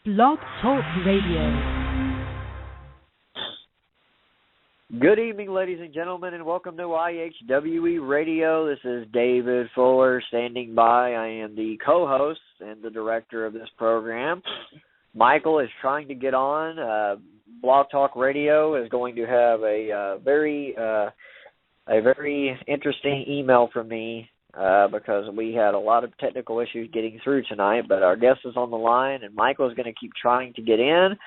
Blog Talk Radio. Good evening, ladies and gentlemen, and welcome to IHWE Radio. This is David Fuller standing by. I am the co-host and the director of this program. Michael is trying to get on. Blog Talk Radio is going to have a very interesting email from me because we had a lot of technical issues getting through tonight, but our guest is on the line, and Michael is going to keep trying to get in,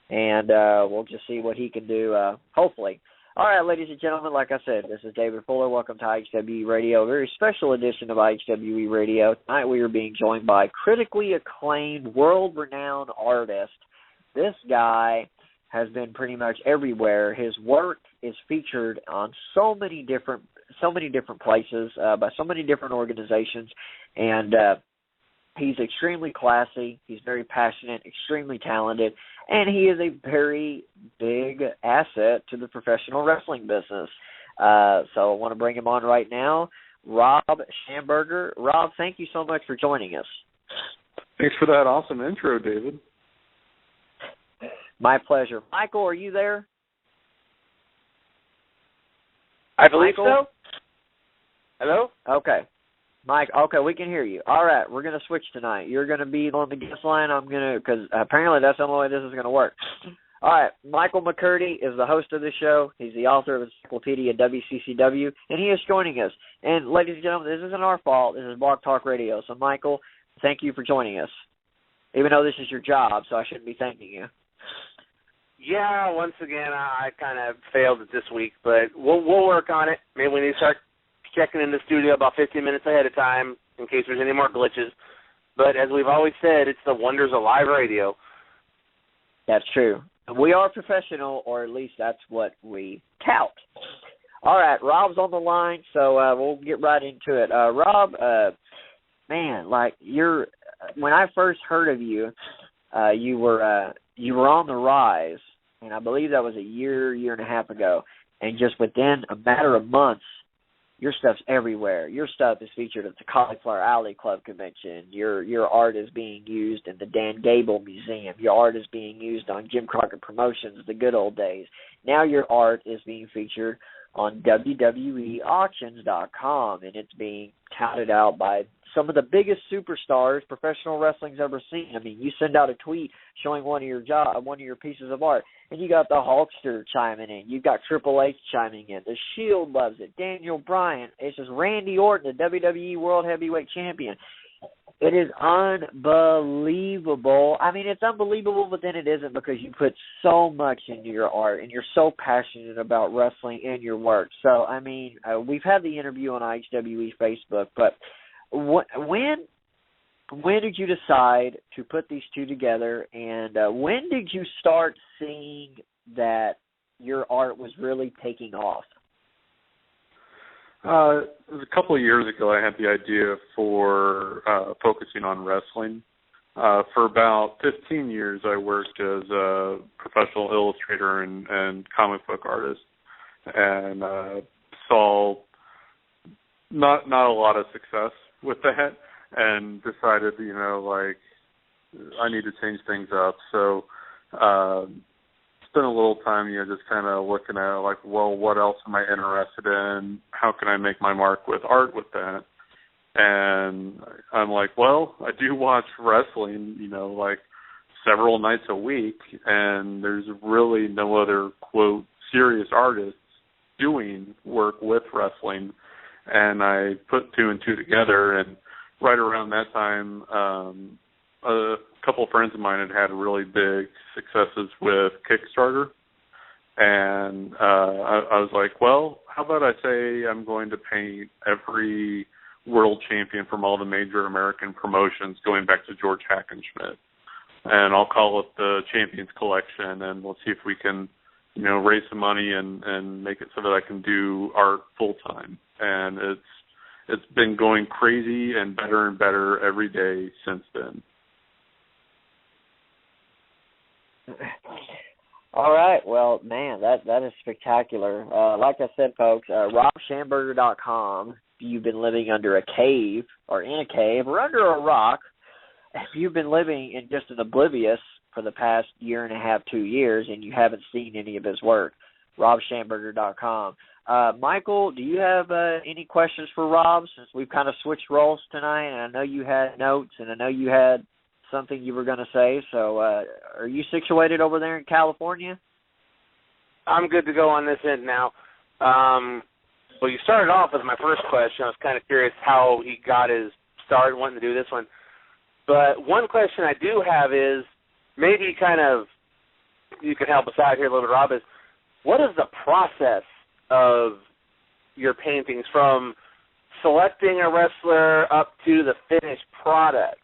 and we'll just see what he can do, hopefully. All right, ladies and gentlemen, like I said, this is David Fuller. Welcome to IHWE Radio, a very special edition of IHWE Radio. Tonight we are being joined by critically acclaimed, world-renowned artist. This guy has been pretty much everywhere. His work is featured on so many different places by so many different organizations, and he's extremely classy. He's very passionate, extremely talented, and he is a very big asset to the professional wrestling business. So I want to bring him on right now, Rob Schamberger. Rob, thank you so much for joining us. Thanks for that awesome intro, David. My pleasure. Michael, are you there? I believe Michael? so. Hello? Okay. Mike, okay, we can hear you. All right, we're going to switch tonight. You're going to be on the guest line. Because apparently that's the only way this is going to work. All right, Michael McCurdy is the host of this show. He's the author of Encyclopedia WCCW, and he is joining us. And ladies and gentlemen, this isn't our fault. This is Blog Talk Radio. So, Michael, thank you for joining us, even though this is your job, so I shouldn't be thanking you. Yeah, once again, I kind of failed it this week, but we'll work on it. Maybe we need to start checking in the studio about 15 minutes ahead of time in case there's any more glitches. But as we've always said, it's the wonders of live radio. That's true. We are professional, or at least that's what we tout. All right, Rob's on the line, so we'll get right into it. Rob, man, like when I first heard of you, you were on the rise, and I believe that was a year and a half ago. And just within a matter of months, your stuff's everywhere. Your stuff is featured at the Cauliflower Alley Club convention. Your art is being used in the Dan Gable Museum. Your art is being used on Jim Crockett Promotions, the good old days. Now your art is being featured on WWEauctions.com, and it's being touted out by some of the biggest superstars professional wrestling's ever seen. I mean, you send out a tweet showing one of your pieces of art, and you got the Hulkster chiming in. You've got Triple H chiming in. The Shield loves it. Daniel Bryan. It's just Randy Orton, the WWE World Heavyweight Champion. It is unbelievable. I mean, it's unbelievable, but then it isn't because you put so much into your art, and you're so passionate about wrestling and your work. So, I mean, we've had the interview on IHWE Facebook, but when did you decide to put these two together, and when did you start seeing that your art was really taking off? It was a couple of years ago I had the idea for focusing on wrestling. For about 15 years I worked as a professional illustrator and comic book artist, and saw not a lot of success with that, and decided, I need to change things up. So spent a little time, just kind of looking at, what else am I interested in? How can I make my mark with art with that? And I'm like, well, I do watch wrestling, several nights a week, and there's really no other, quote, serious artists doing work with wrestling. And I put two and two together, and right around that time, a couple of friends of mine had really big successes with Kickstarter, and I was like, well, how about I say I'm going to paint every world champion from all the major American promotions going back to George Hackenschmidt, and I'll call it the Champions Collection, and we'll see if we can, raise some money and make it so that I can do art full-time. And it's been going crazy and better every day since then. All right. Well, man, that is spectacular. Like I said, folks, RobSchamberger.com. If you've been living under a cave or in a cave or under a rock, if you've been living in just an oblivious for the past year and a half, 2 years, and you haven't seen any of his work. RobSchamberger.com. Michael, do you have any questions for Rob, since we've kind of switched roles tonight? And I know you had notes, and I know you had something you were going to say. So are you situated over there in California? I'm good to go on this end now. Well, you started off with my first question. I was kind of curious how he got his start wanting to do this one. But one question I do have is, maybe kind of you can help us out here a little bit, Rob, is what is the process of your paintings from selecting a wrestler up to the finished product?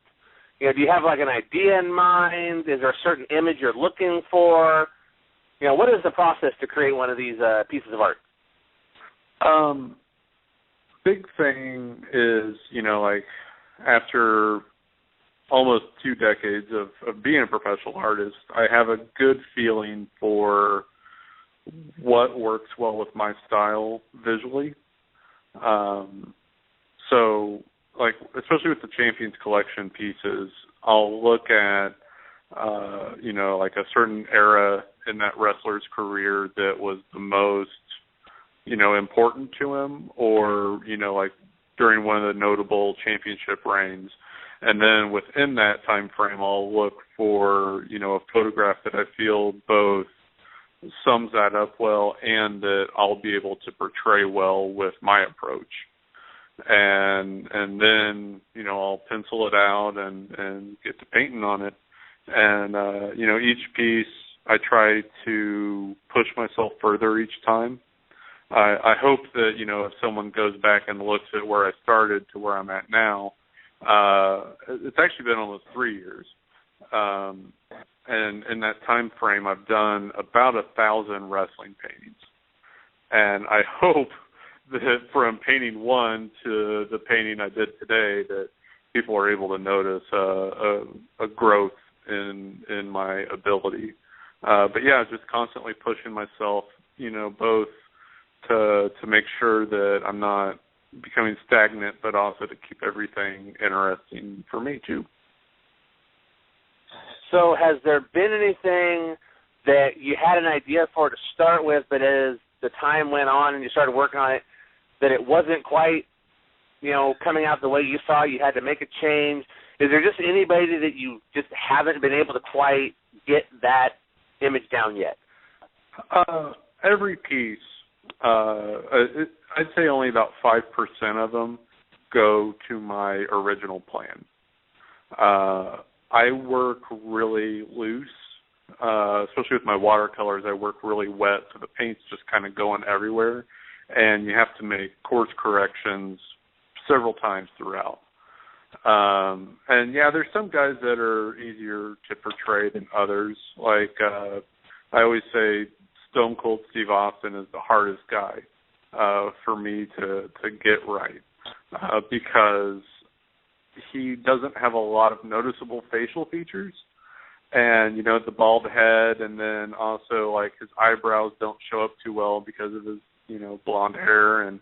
You know, do you have like an idea in mind? Is there a certain image you're looking for? You know, what is the process to create one of these pieces of art? Big thing is, you know, like after almost 2 decades of being a professional artist, I have a good feeling for what works well with my style visually. So, like, especially with the Champions Collection pieces, I'll look at, you know, like a certain era in that wrestler's career that was the most, you know, important to him, or, you know, like during one of the notable championship reigns. And then within that time frame, I'll look for, you know, a photograph that I feel both sums that up well and that I'll be able to portray well with my approach. And then, you know, I'll pencil it out and get to painting on it. And, you know, each piece I try to push myself further each time. I hope that, you know, if someone goes back and looks at where I started to where I'm at now, it's actually been almost 3 years. And in that time frame, I've done about 1,000 wrestling paintings. And I hope that from painting one to the painting I did today, that people are able to notice a growth in my ability. But yeah, just constantly pushing myself, you know, both to make sure that I'm not becoming stagnant, but also to keep everything interesting for me too. So has there been anything that you had an idea for to start with, but as the time went on and you started working on it, that it wasn't quite, you know, coming out the way you saw, you had to make a change? Is there just anybody that you just haven't been able to quite get that image down yet? Every piece, I'd say only about 5% of them go to my original plan. I work really loose, especially with my watercolors. I work really wet, so the paint's just kind of going everywhere, and you have to make course corrections several times throughout. And yeah, there's some guys that are easier to portray than others. Like I always say, Stone Cold Steve Austin is the hardest guy for me to get right, because he doesn't have a lot of noticeable facial features, and, you know, the bald head, and then also, like, his eyebrows don't show up too well because of his, you know, blonde hair, and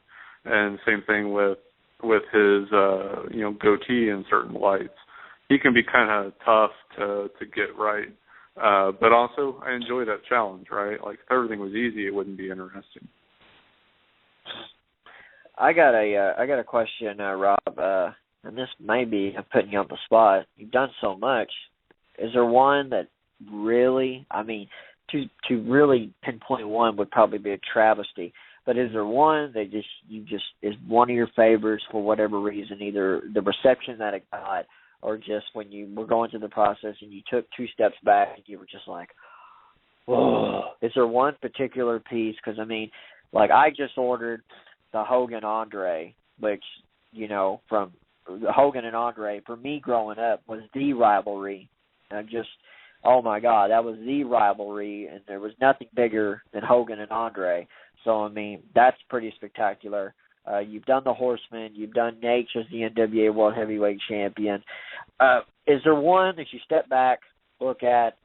same thing with his, you know, goatee in certain lights. He can be kind of tough to get right, but also I enjoy that challenge, right? Like, if everything was easy, it wouldn't be interesting. I got a question, Rob. And this may be, I'm putting you on the spot. You've done so much. Is there one that really, I mean, to really pinpoint one would probably be a travesty, but is there one that you is one of your favorites for whatever reason, either the reception that it got, or just when you were going through the process and you took 2 steps back and you were just like, whoa. Is there one particular piece? Because, I mean, like, I just ordered the Hogan-Andre, which, you know, from Hogan and Andre, for me growing up, was the rivalry. And just, oh my God, that was the rivalry, and there was nothing bigger than Hogan and Andre. So, I mean, that's pretty spectacular. You've done the Horseman. You've done Nate as the NWA World Heavyweight Champion. Is there one that you step back, look at,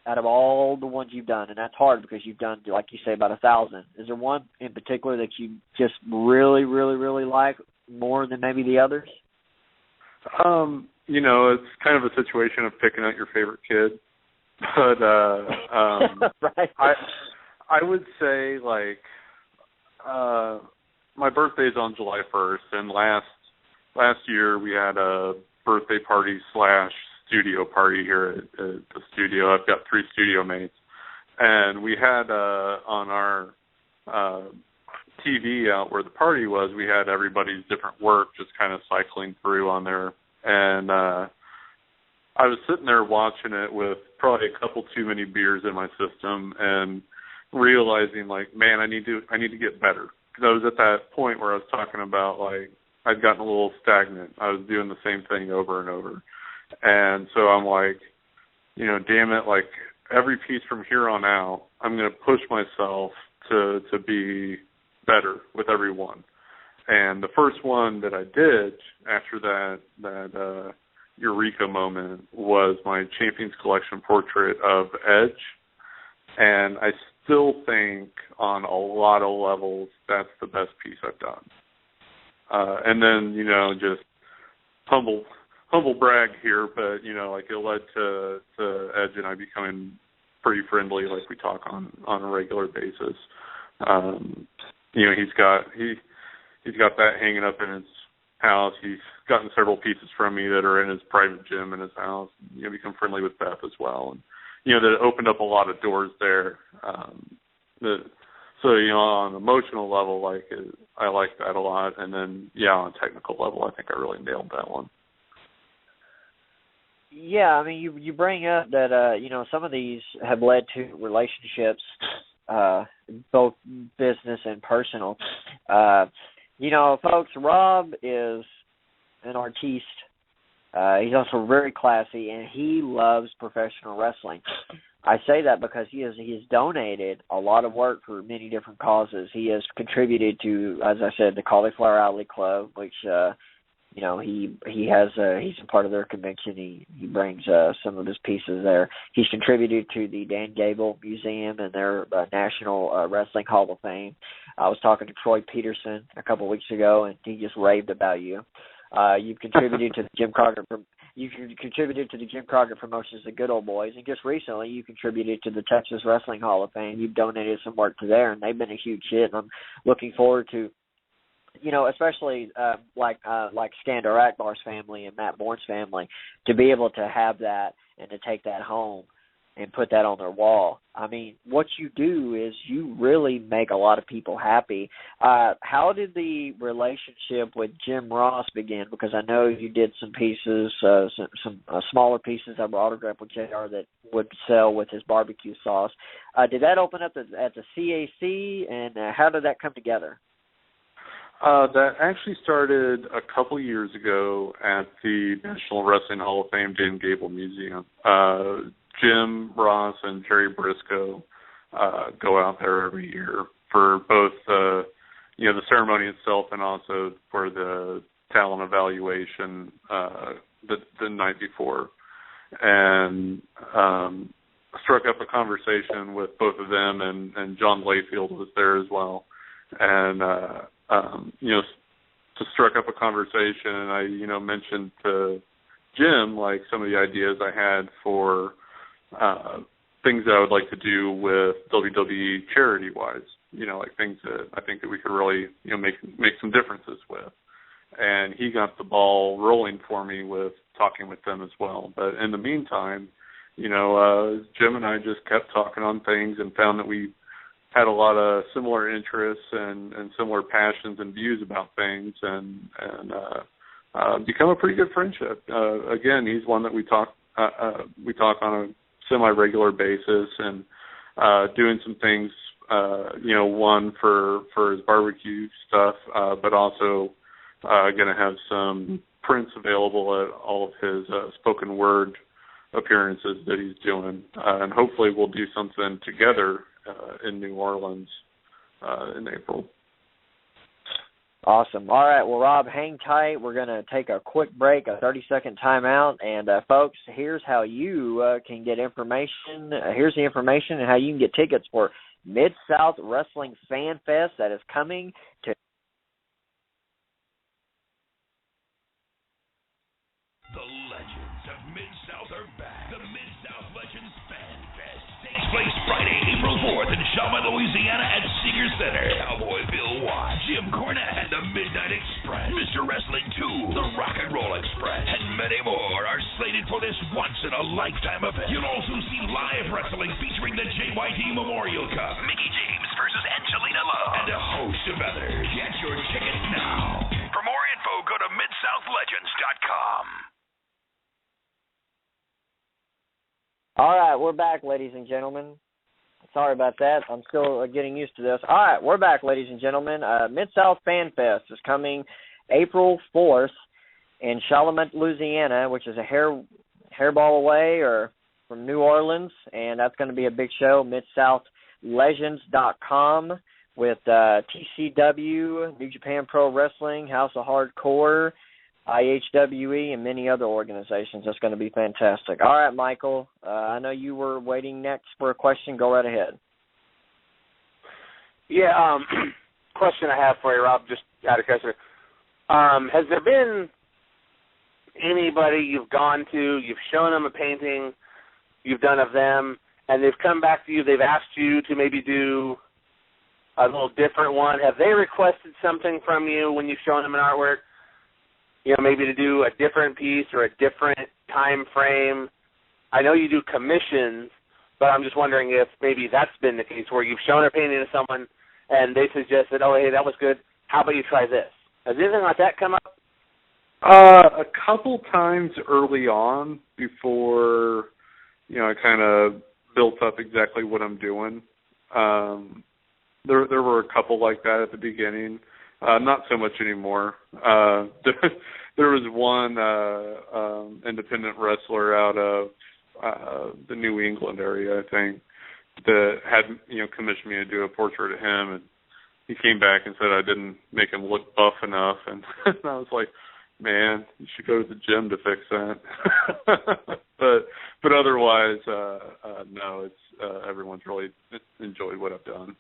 out of all the ones you've done, and that's hard because you've done, like you say, about 1,000. Is there one in particular that you just really, really, really like more than maybe the others? You know, it's kind of a situation of picking out your favorite kid. But right. I would say, like, my birthday's on July 1st, and last year we had a birthday party / studio party here at the studio. I've got 3 studio mates, and we had on our TV out where the party was, we had everybody's different work just kind of cycling through on there, and I was sitting there watching it with probably a couple too many beers in my system and realizing, like, man, I need to get better. Because I was at that point where I was talking about, like, I'd gotten a little stagnant. I was doing the same thing over and over. And so I'm like, you know, damn it, like, every piece from here on out, I'm going to push myself to be better with every one. And the first one that I did after that eureka moment was my Champions Collection portrait of Edge. And I still think on a lot of levels that's the best piece I've done. And then, you know, just humble brag here, but, you know, like, it led to Edge and I becoming pretty friendly, like we talk on a regular basis. You know, he's got that hanging up in his house. He's gotten several pieces from me that are in his private gym in his house. You know, become friendly with Beth as well, and you know, that opened up a lot of doors there. So, you know, on an emotional level, like, I like that a lot, and then on a technical level, I think I really nailed that one. Yeah, I mean, you bring up that you know, some of these have led to relationships, both business and personal. You know, folks, Rob is an artiste. He's also very classy, and he loves professional wrestling. I say that because he has donated a lot of work for many different causes. He has contributed to, as I said, the Cauliflower Alley Club, which you know, he's a part of their convention. He brings some of his pieces there. He's contributed to the Dan Gable Museum and their National Wrestling Hall of Fame. I was talking to Troy Peterson a couple of weeks ago, and he just raved about you. You've contributed to the Jim Crockett Promotions, the Good Old Boys, and just recently you contributed to the Texas Wrestling Hall of Fame. You've donated some work to there, and they've been a huge hit. And I'm looking forward to, you know, especially like Skander Akbar's family and Matt Bourne's family, to be able to have that and to take that home and put that on their wall. I mean, what you do is you really make a lot of people happy. How did the relationship with Jim Ross begin? Because I know you did some pieces, some smaller pieces that were autographed with JR that would sell with his barbecue sauce. Did that open up at the CAC, and how did that come together? That actually started a couple years ago at the National Wrestling Hall of Fame Dan Gable Museum. Jim Ross and Jerry Briscoe go out there every year for both you know, the ceremony itself and also for the talent evaluation the night before. And struck up a conversation with both of them, and John Layfield was there as well. And you know, just struck up a conversation, and I, you know, mentioned to Jim, like, some of the ideas I had for things that I would like to do with WWE charity-wise, you know, like things that I think that we could really, you know, make some differences with. And he got the ball rolling for me with talking with them as well. But in the meantime, you know, Jim and I just kept talking on things and found that we had a lot of similar interests and similar passions and views about things, and become a pretty good friendship. Again, he's one that we talk on a semi-regular basis, and doing some things, you know, one for his barbecue stuff, but also going to have some prints available at all of his spoken word appearances that he's doing, and hopefully we'll do something together in New Orleans in April. Awesome. All right. Well, Rob, hang tight. We're going to take a quick break, a 30-second timeout. And, folks, here's how you can get information. Here's the information and how you can get tickets for Mid-South Wrestling Fan Fest that is coming to the legends of Mid-South are back. The Mid-South Legends Fan Friday, April 4th in Shelby, Louisiana at Seeger Center. Cowboy Bill Watts, Jim Cornette, and the Midnight Express, Mr. Wrestling 2, the Rock and Roll Express, and many more are slated for this once-in-a-lifetime event. You'll also see live wrestling featuring the JYD Memorial Cup, Mickey James versus Angelina Love, and a host of others. Get your tickets now. For more info, go to MidSouthLegends.com. All right, we're back, ladies and gentlemen. Sorry about that. I'm still getting used to this. All right, we're back, ladies and gentlemen. Mid-South Fan Fest is coming April 4th in Chalmette, Louisiana, which is a hairball away or from New Orleans, and that's going to be a big show. MidSouthLegends.com with TCW, New Japan Pro Wrestling, House of Hardcore, IHWE, and many other organizations. That's going to be fantastic. All right, Michael, I know you were waiting next for a question. Go right ahead. Yeah, question I have for you, Rob, just out of curiosity. Has there been anybody you've gone to, you've shown them a painting you've done of them, and they've come back to you, they've asked you to maybe do a little different one? Have they requested something from you when you've shown them an artwork? You know, maybe to do a different piece or a different time frame. I know you do commissions, but I'm just wondering if maybe that's been the case where you've shown a painting to someone and they suggested, oh, hey, that was good. How about you try this? Has anything like that come up? A couple times early on before, I kind of built up exactly what I'm doing. There were a couple like that at the beginning. Not so much anymore. There was one independent wrestler out of the New England area, I think, that had commissioned me to do a portrait of him, and he came back and said I didn't make him look buff enough, and I was like, man, you should go to the gym to fix that. but otherwise, no, it's everyone's really enjoyed what I've done.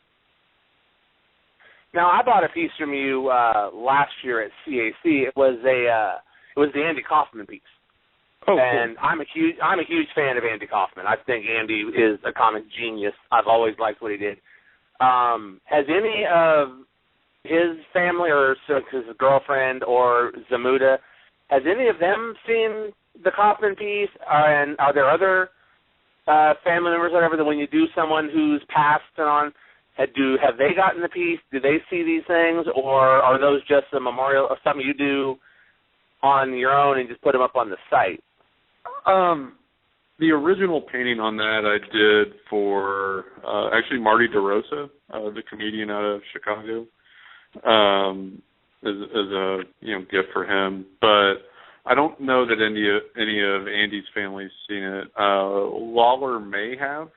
Now, I bought a piece from you last year at CAC. It was the Andy Kaufman piece. Oh, and cool. I'm a huge fan of Andy Kaufman. I think Andy is a comic genius. I've always liked what he did. Has any of his family or his girlfriend or Zamuda, has any of them seen the Kaufman piece? And are there other family members, whatever, that when you do someone who's passed and on, have they gotten the piece? Do they see these things, or are those just a memorial of something you do on your own and just put them up on the site? The original painting on that I did for actually Marty DeRosa, the comedian out of Chicago, as a gift for him. But I don't know that any of Andy's family's seen it. Lawler may have.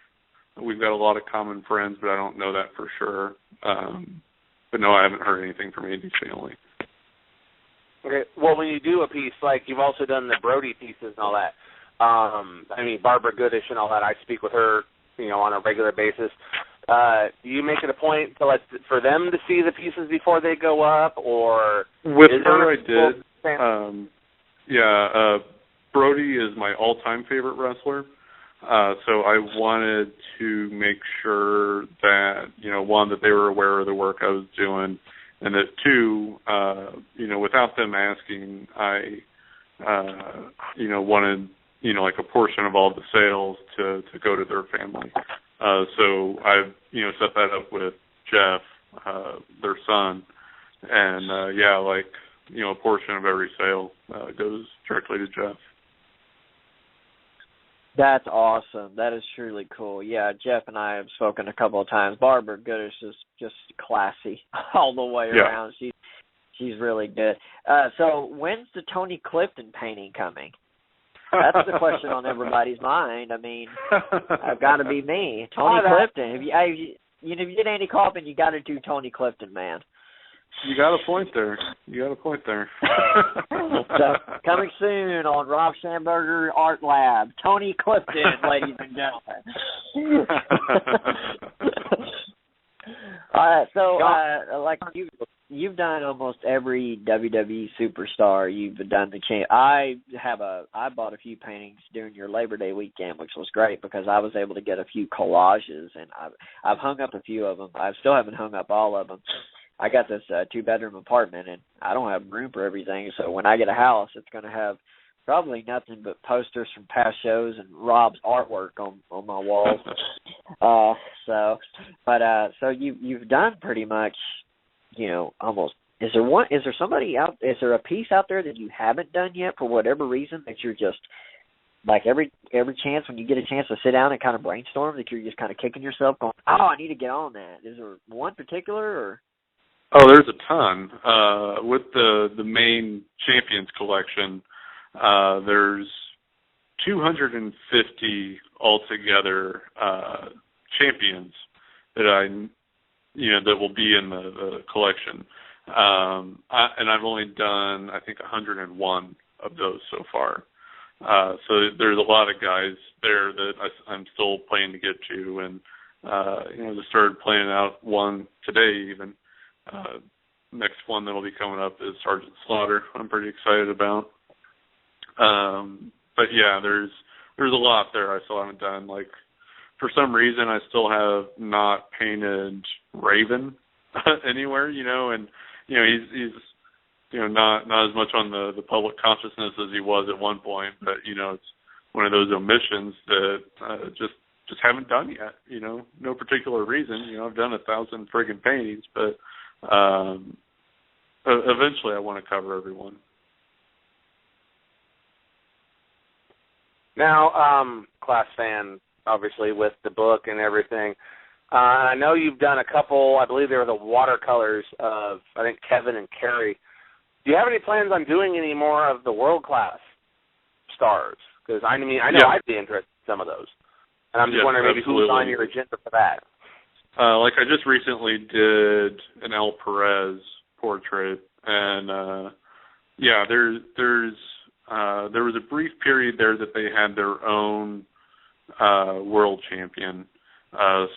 We've got a lot of common friends, but I don't know that for sure. But no, I haven't heard anything from Andy's family. Okay. Well, when you do a piece, like you've also done the Brody pieces and all that, Barbara Goodish and all that, I speak with her, on a regular basis. Do you make it a point to for them to see the pieces before they go up, or with her I did. Brody is my all-time favorite wrestler. So I wanted to make sure that, one, that they were aware of the work I was doing, and that two, without them asking, I, wanted, like a portion of all the sales to go to their family. So I've, set that up with Jeff, their son, and, a portion of every sale goes directly to Jeff. That's awesome. That is truly cool. Yeah, Jeff and I have spoken a couple of times. Barbara Goodish is just classy all the way around. She's really good. So when's the Tony Clifton painting coming? That's the question on everybody's mind. I mean, I've got to be me. Tony Clifton. If you did Andy Kaufman, you got to do Tony Clifton, man. You got a point there. So, coming soon on Rob Schamberger Art Lab, Tony Clifton, ladies and gentlemen. All right, so you've done almost every WWE superstar. You've done the champ. I bought a few paintings during your Labor Day weekend, which was great because I was able to get a few collages, and I've hung up a few of them. I still haven't hung up all of them. I got this 2-bedroom apartment, and I don't have room for everything. So when I get a house, it's going to have probably nothing but posters from past shows and Rob's artwork on my walls. So you've done pretty much, almost. Is there a piece out there that you haven't done yet for whatever reason that you're just like every chance when you get a chance to sit down and kind of brainstorm that you're just kind of kicking yourself going, oh, I need to get on that. Is there one particular or? Oh, there's a ton. With the main Champions collection, there's 250 altogether champions that that will be in the collection. And I've only done, I think, 101 of those so far. So there's a lot of guys there that I'm still planning to get to, and just started planning out one today even. Next one that'll be coming up is Sergeant Slaughter. I'm pretty excited about. But yeah, there's a lot there I still haven't done. Like, for some reason, I still have not painted Raven anywhere, and he's not as much on the public consciousness as he was at one point, but it's one of those omissions that just haven't done yet. No particular reason. I've done 1,000 friggin' paintings, but eventually I want to cover everyone. Now, class fan, obviously, with the book and everything. I know you've done a couple, I believe they were the watercolors of, I think, Kevin and Carrie. Do you have any plans on doing any more of the world-class stars? Because, I know I'd be interested in some of those. And I'm just wondering maybe who's on your agenda for that. Like I just recently did an El Perez portrait, and there was a brief period there that they had their own world champion.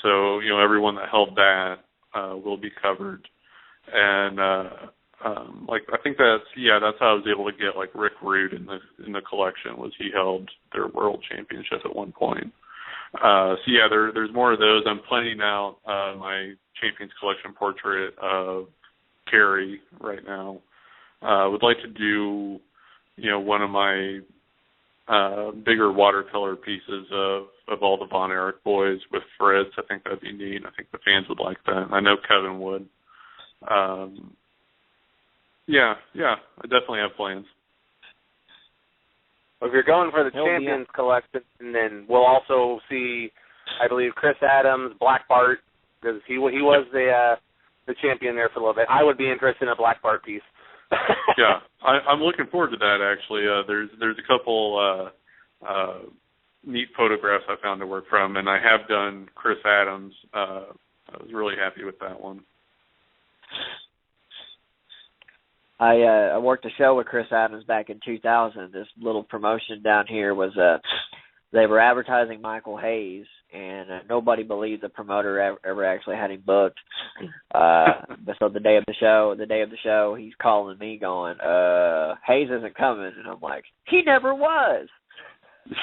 So everyone that held that will be covered, and I think that's how I was able to get like Rick Rude in the collection, was he held their world championship at one point. There's more of those. I'm planning out my Champions Collection portrait of Carrie right now. Would like to do, one of my bigger watercolor pieces of all the Von Erich boys with Fritz. I think that'd be neat. I think the fans would like that. I know Kevin would. I definitely have plans. Well, if you're going for the Champions Collection, and then we'll also see, I believe, Chris Adams, Black Bart, because he was the champion there for a little bit. I would be interested in a Black Bart piece. Yeah, I'm looking forward to that, actually. There's a couple neat photographs I found to work from, and I have done Chris Adams. I was really happy with that one. I worked a show with Chris Adams back in 2000. This little promotion down here was they were advertising Michael Hayes, and nobody believed the promoter ever actually had him booked. So the day of the show, he's calling me going, Hayes isn't coming, and I'm like, he never was.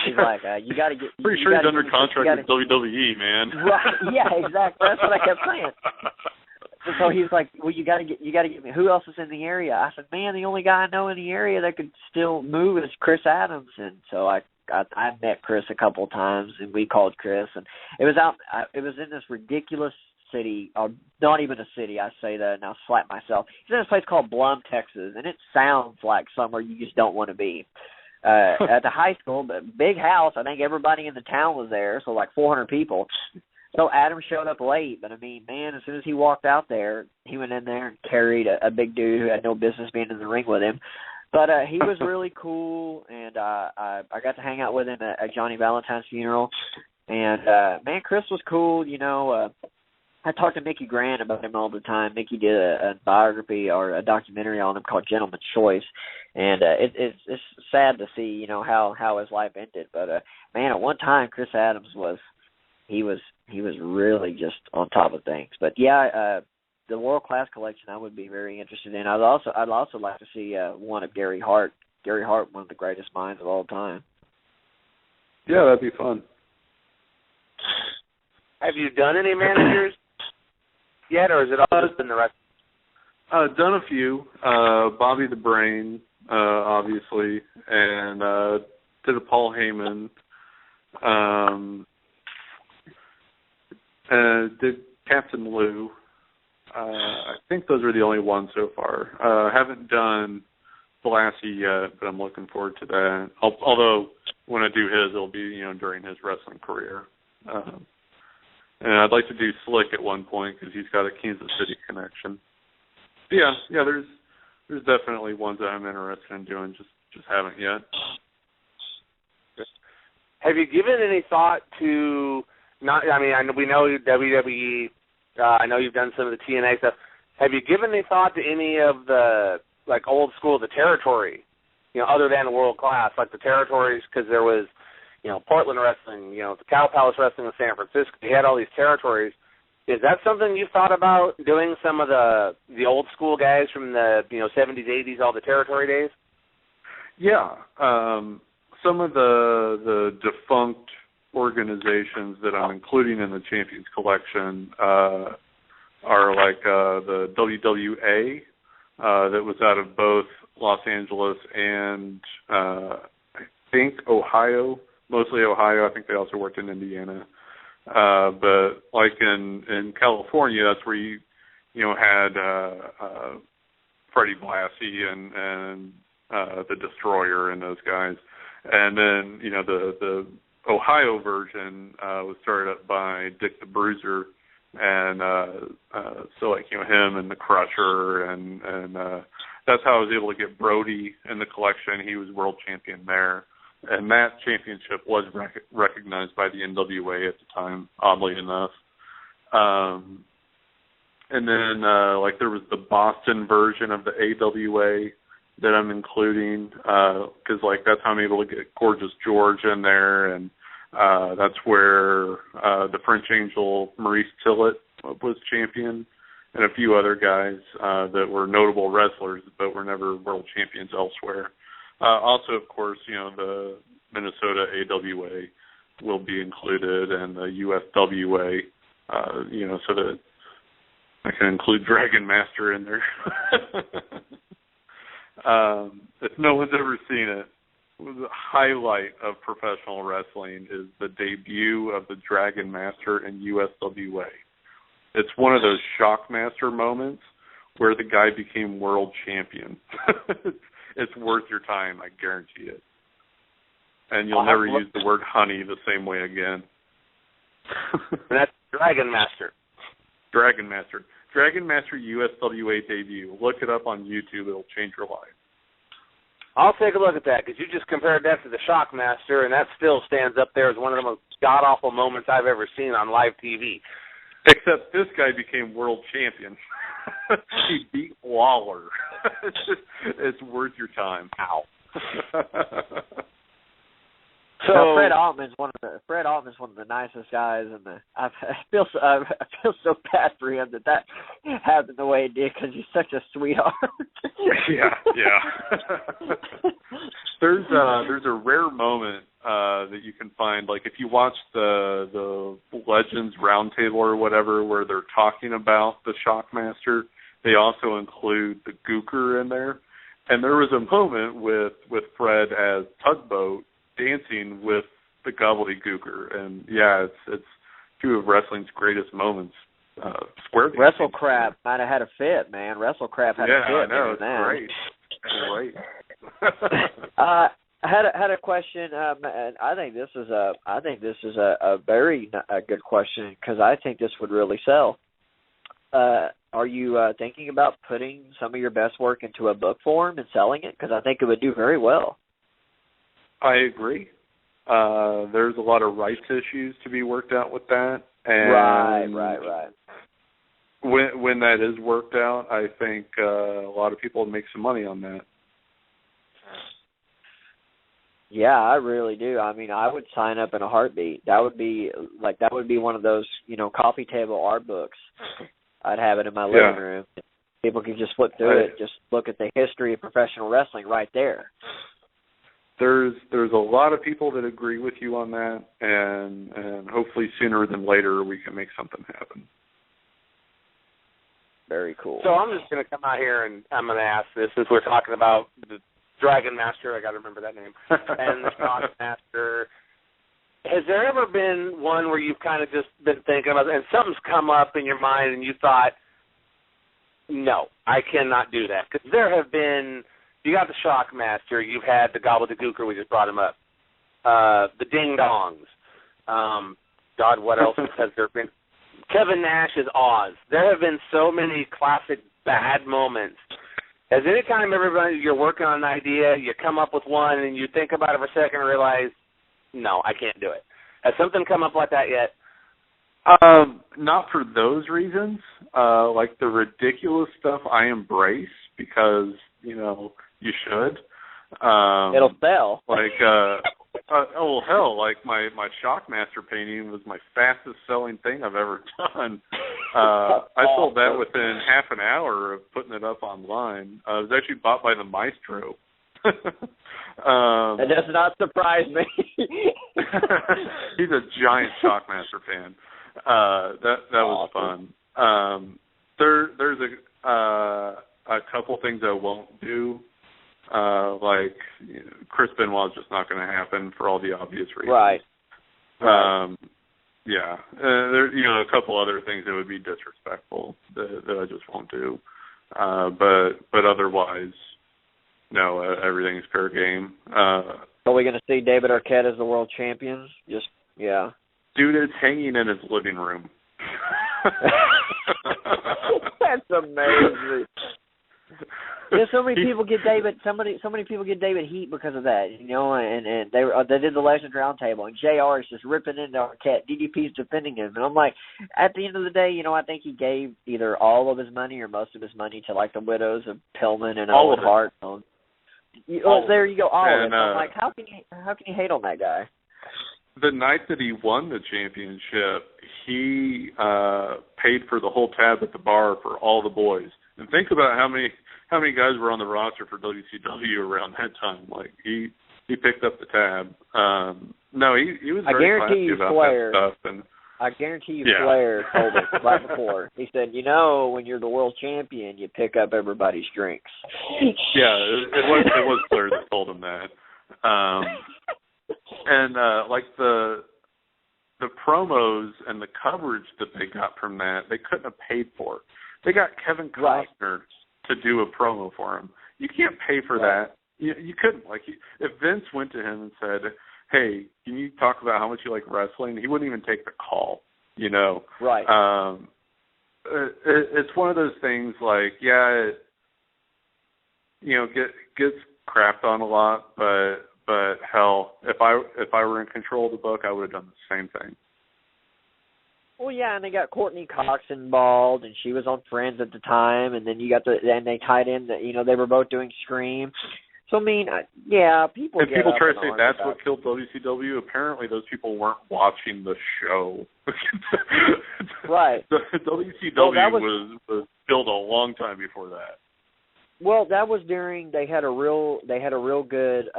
He's like, you got to get. Pretty sure he's under contract with WWE, man. Right? Yeah, exactly. That's what I kept saying. So he's like, well, you got to get me. Who else is in the area? I said, man, the only guy I know in the area that could still move is Chris Adams. And so I met Chris a couple of times, and we called Chris, and it was in this ridiculous city, or not even a city. I say that and I'll slap myself. He's in this place called Blum, Texas, and it sounds like somewhere you just don't want to be. At the high school, but big house. I think everybody in the town was there, so like 400 people. So Adam showed up late, but I mean, man, as soon as he walked out there, he went in there and carried a big dude who had no business being in the ring with him. But he was really cool, and I got to hang out with him at Johnny Valentine's funeral. And, man, Chris was cool. I talked to Mickey Grant about him all the time. Mickey did a biography or a documentary on him called Gentleman's Choice. And it's sad to see, how his life ended. But, man, at one time, Chris Adams was really just on top of things. But, yeah, the world class collection I would be very interested in. I'd also like to see one of Gary Hart. Gary Hart, one of the greatest minds of all time. Yeah, that'd be fun. Have you done any managers yet, or is it all just been the rest? Done a few. Bobby the Brain, obviously, and did a Paul Heyman. Did Captain Lou. I think those are the only ones so far. Haven't done Blassie yet, but I'm looking forward to that. Although when I do his, it'll be during his wrestling career. And I'd like to do Slick at one point because he's got a Kansas City connection. But yeah, there's definitely ones that I'm interested in doing, just haven't yet. Have you given any thought to we know WWE. I know you've done some of the TNA stuff. Have you given any thought to any of the old school, the territory, other than world class, like the territories? Because there was, Portland wrestling, the Cow Palace wrestling in San Francisco. You had all these territories. Is that something you've thought about doing? Some of the old school guys from the 70s, 80s, all the territory days. Yeah, some of the defunct organizations that I'm including in the Champions Collection are like the WWA that was out of both Los Angeles and I think Ohio, mostly Ohio. I think they also worked in Indiana. But like in California, that's where you had Freddie Blassie and the Destroyer and those guys. And then, the Ohio version was started up by Dick the Bruiser, and so him and the Crusher, and that's how I was able to get Brody in the collection. He was world champion there, and that championship was recognized by the NWA at the time, oddly enough. And then there was the Boston version of the AWA that I'm including, because that's how I'm able to get Gorgeous George in there, and that's where the French Angel Maurice Tillett was champion, and a few other guys that were notable wrestlers but were never world champions elsewhere. Also, of course, the Minnesota AWA will be included, and the USWA, so that I can include Dragon Master in there. If no one's ever seen it, the highlight of professional wrestling is the debut of the Dragon Master in USWA. It's one of those Shockmaster moments where the guy became world champion. It's worth your time, I guarantee it. And you'll never use the word honey the same way again. That's Dragon Master. Dragon Master. Dragon Master USWA debut. Look it up on YouTube. It'll change your life. I'll take a look at that, because you just compared that to the Shockmaster, and that still stands up there as one of the most god-awful moments I've ever seen on live TV. Except this guy became world champion. He beat Lawler. It's worth your time. Ow. So Fred Altman's one of the nicest guys, and I feel so bad for him that happened the way it did, because he's such a sweetheart. Yeah. There's a rare moment that you can find, if you watch the Legends Roundtable or whatever, where they're talking about the Shockmaster, they also include the Gooker in there, and there was a moment with Fred as Tugboat dancing with the Gobbledygooker, and it's two of wrestling's greatest moments. WrestleCrap might have had a fit, man. WrestleCrap had a fit. Yeah, I know. It's great. I had a question, and I think this is a very good question, because I think this would really sell. Are you thinking about putting some of your best work into a book form and selling it? Because I think it would do very well. I agree. There's a lot of rights issues to be worked out with that. And Right. When that is worked out, I think a lot of people would make some money on that. Yeah, I really do. I mean, I would sign up in a heartbeat. That would be one of those, coffee table art books. I'd have it in my living room. People could just flip through it, just look at the history of professional wrestling right there. There's a lot of people that agree with you on that, and hopefully sooner than later we can make something happen. Very cool. So I'm just going to come out here and I'm going to ask this, since we're talking about the Dragon Master, I got to remember that name, and the Shock Master. Has there ever been one where you've kind of just been thinking about it, and something's come up in your mind and you thought, no, I cannot do that? Because there have been, you got the Shock Master, you've had the Gobbledygooker, we just brought him up, the Ding Dongs. God, what else has there been? Kevin Nash's Oz. There have been so many classic bad moments. Has any time everybody, you're working on an idea, you come up with one, and you think about it for a second and realize, no, I can't do it? Has something come up like that yet? Not for those reasons. Like the ridiculous stuff I embrace because, you should. It'll sell. Like, hell, like my Shockmaster painting was my fastest selling thing I've ever done. I sold that within half an hour of putting it up online. It was actually bought by the Maestro. That does not surprise me. He's a giant Shockmaster fan. That was fun. There's a couple things I won't do. Like Chris Benoit's just not going to happen for all the obvious reasons. Right. Yeah. There, a couple other things that would be disrespectful that I just won't do. But otherwise, no, everything's fair game. Are we going to see David Arquette as the world champion? Dude, it's hanging in his living room. That's amazing. So many people get David. So many people get David heat because of that, and they did the Legends Roundtable, and JR is just ripping into Arquette. DDP's defending him, and I'm like, at the end of the day, I think he gave either all of his money or most of his money to like the widows of Pillman and Owen Hart. There you go, all of it. I'm like, how can you hate on that guy? The night that he won the championship, he paid for the whole tab at the bar for all the boys. And think about how many guys were on the roster for WCW around that time. Like he picked up the tab. No, he was very classy about that stuff. And I guarantee you, Flair told us right before. He said, when you're the world champion, you pick up everybody's drinks. Yeah, it was Flair that told him that. And like the promos and the coverage that they got from that, they couldn't have paid for. They got Kevin Costner to do a promo for him. You can't pay for that. You couldn't. Like, if Vince went to him and said, "Hey, can you talk about how much you like wrestling?" He wouldn't even take the call. Right. It's one of those things. Like, gets crapped on a lot, but hell, if I were in control of the book, I would have done the same thing. Well, yeah, and they got Courtney Cox involved, and she was on Friends at the time, and then and they tied in that they were both doing Scream. So people. And people try to say that's what killed WCW. Apparently, those people weren't watching the show. Right. WCW was built a long time before that. Well, that was during they had a real good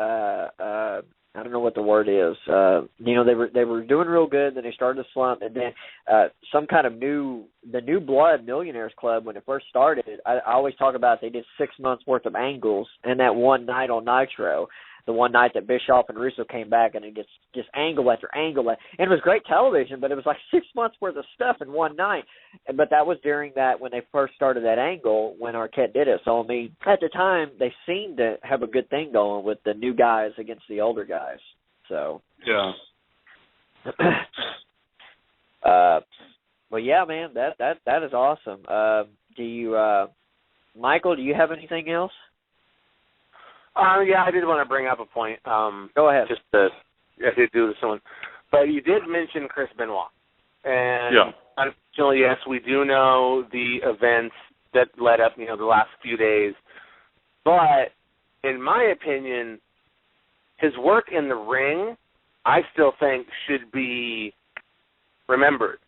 I don't know what the word is. They were doing real good, then they started to slump, and then some kind of the New Blood Millionaires Club, when it first started, I always talk about they did 6 months worth of angles in that one night on Nitro. The one night that Bischoff and Russo came back, and it gets just angle after angle. And it was great television, but it was like 6 months worth of stuff in one night. But that was during that, when they first started that angle, when Arquette did it. So, at the time, they seemed to have a good thing going with the new guys against the older guys. So. Yeah. Well, yeah, man, that is awesome. Michael, do you have anything else? I did want to bring up a point. Go ahead. Just to do to someone. But you did mention Chris Benoit. And unfortunately, yes, we do know the events that led up, the last few days. But in my opinion, his work in the ring, I still think should be remembered.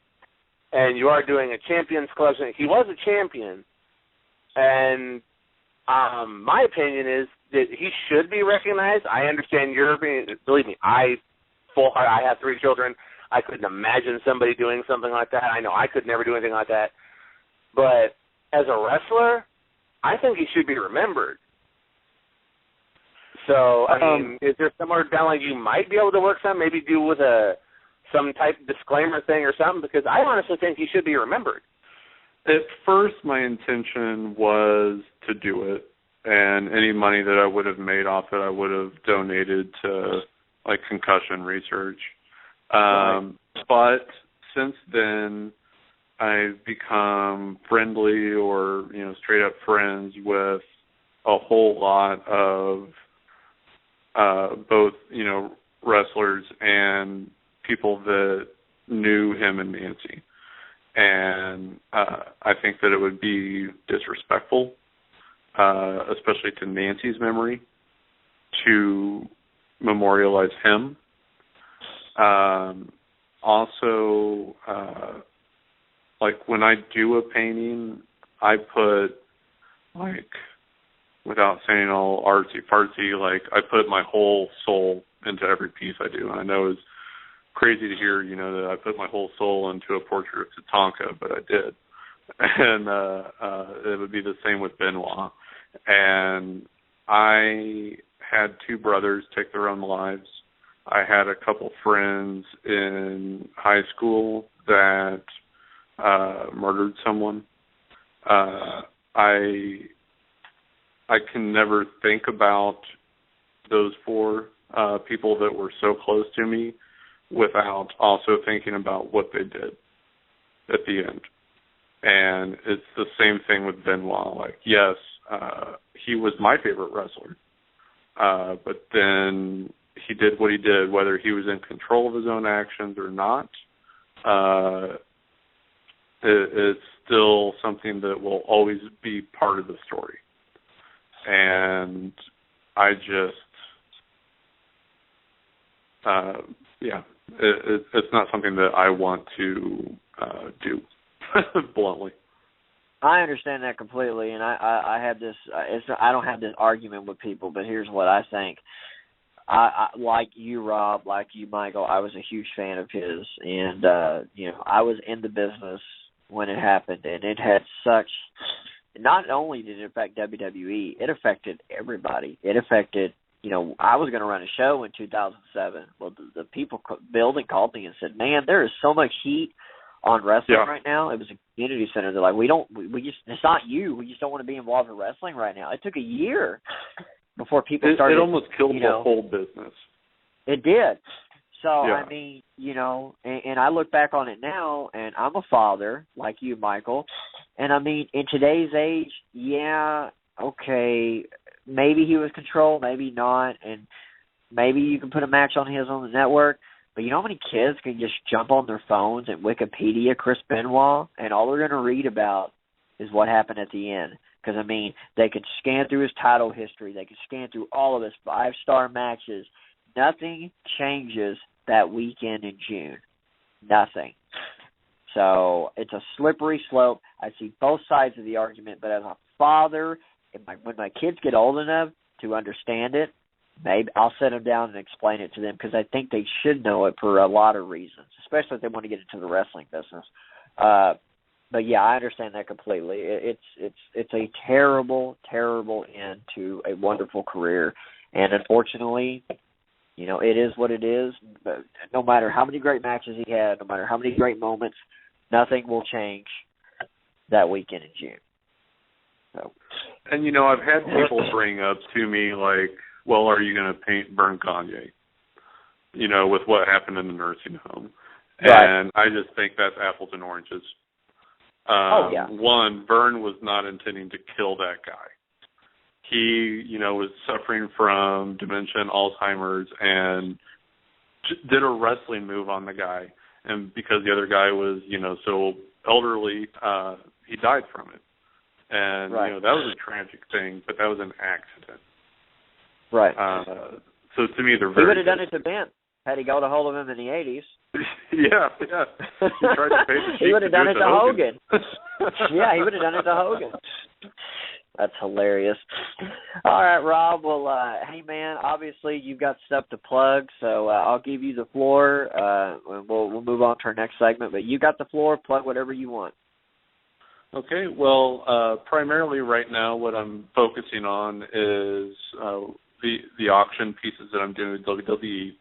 and you are doing a champions collection. He was a champion, and my opinion is that he should be recognized. I understand your opinion. Believe me, I have 3 children. I couldn't imagine somebody doing something like that. I know I could never do anything like that. But as a wrestler, I think he should be remembered. So, I mean, is there somewhere down like you might be able to work some, maybe do with some type of disclaimer thing or something? Because I honestly think he should be remembered. At first, my intention was to do it, and any money that I would have made off it, I would have donated to, like, concussion research. But since then, I've become friendly or, straight up friends with a whole lot of both, wrestlers and people that knew him and Nancy. And I think that it would be disrespectful, especially to Nancy's memory, to memorialize him. Also, like when I do a painting, I put, like, without saying all artsy-fartsy, like I put my whole soul into every piece I do. And I know it's crazy to hear, that I put my whole soul into a portrait of Tatanka, but I did. And it would be the same with Benoit. And I had 2 brothers take their own lives. I had a couple friends in high school that murdered someone. I can never think about those 4 people that were so close to me without also thinking about what they did at the end. And it's the same thing with Benoit. Like, yes, he was my favorite wrestler, but then he did what he did, whether he was in control of his own actions or not. It's still something that will always be part of the story. And I just, it's not something that I want to do, bluntly. I understand that completely, and I have this. I don't have this argument with people, but here's what I think. I like you, Rob, like you, Michael. I was a huge fan of his, and I was in the business when it happened, and it had such. Not only did it affect WWE, it affected everybody. It affected, I was going to run a show in 2007. Well, the people building called me and said, "Man, there is so much heat on wrestling right now." It was a community center. They're like, it's not you. We just don't want to be involved in wrestling right now. It took a year before people started. It almost killed the whole business. It did. So, I mean, and I look back on it now, and I'm a father, like you, Michael. And, I mean, in today's age, okay, maybe he was controlled, maybe not, and maybe you can put a match on his on the network. But you know how many kids can just jump on their phones and Wikipedia Chris Benoit, and all they're going to read about is what happened at the end? Because, I mean, they could scan through his title history. They could scan through all of his 5-star matches. Nothing changes that weekend in June. Nothing. So it's a slippery slope. I see both sides of the argument, but as a father, when my kids get old enough to understand it, maybe I'll sit them down and explain it to them, because I think they should know it for a lot of reasons, especially if they want to get into the wrestling business. But yeah, I understand that completely. It's a terrible, terrible end to a wonderful career, and unfortunately, it is what it is. But no matter how many great matches he had, no matter how many great moments, nothing will change that weekend in June. So. And I've had people bring up to me like, "Well, are you going to paint Burn Gagne?" With what happened in the nursing home, and I just think that's apples and oranges. One, Vern was not intending to kill that guy. He, was suffering from dementia and Alzheimer's, and did a wrestling move on the guy. And because the other guy was, so elderly, he died from it. And, that was a tragic thing, but that was an accident. Right. So to me, they're very... He would have done it to Ben had he got a hold of him in the 80s. Yeah. He tried to pay the He would have done it to Hogan. Yeah, he would have done it to Hogan. That's hilarious. All right, Rob. Well, hey, man, obviously you've got stuff to plug, so I'll give you the floor. We'll move on to our next segment, but you got the floor. Plug whatever you want. Okay. Well, primarily right now what I'm focusing on is the auction pieces that I'm doing with WWE.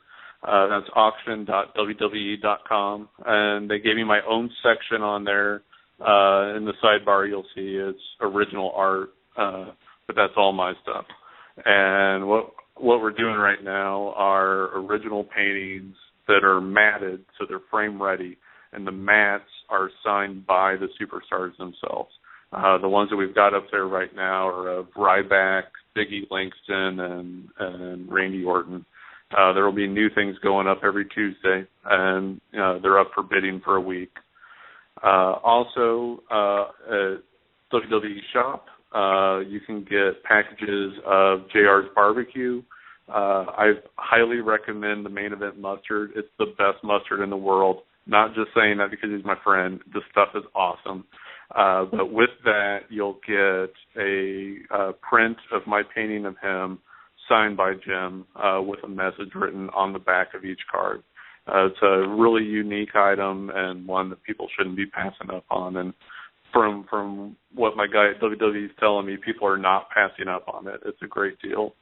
That's auction.wwe.com, and they gave me my own section on there. In the sidebar, you'll see it's original art, but that's all my stuff. And what we're doing right now are original paintings that are matted, so they're frame ready, and the mats are signed by the superstars themselves. The ones that we've got up there right now are of Ryback, Biggie Langston, and Randy Orton. There will be new things going up every Tuesday, and they're up for bidding for a week. Also, at WWE Shop, you can get packages of JR's Barbecue. I highly recommend the Main Event mustard. It's the best mustard in the world. Not just saying that because he's my friend. The stuff is awesome. But with that, you'll get a print of my painting of him signed by Jim with a message written on the back of each card. It's a really unique item and one that people shouldn't be passing up on. And from what my guy at WWE is telling me, people are not passing up on it. It's a great deal.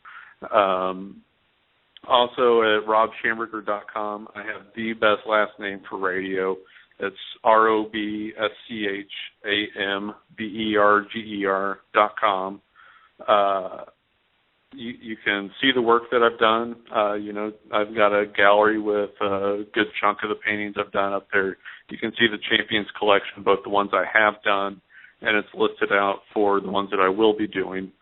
Also at robschamberger.com, I have the best last name for radio. It's ROBSCHAMBERGER.com. You can see the work that I've done. I've got a gallery with a good chunk of the paintings I've done up there. You can see the Champions collection, both the ones I have done, and it's listed out for the ones that I will be doing.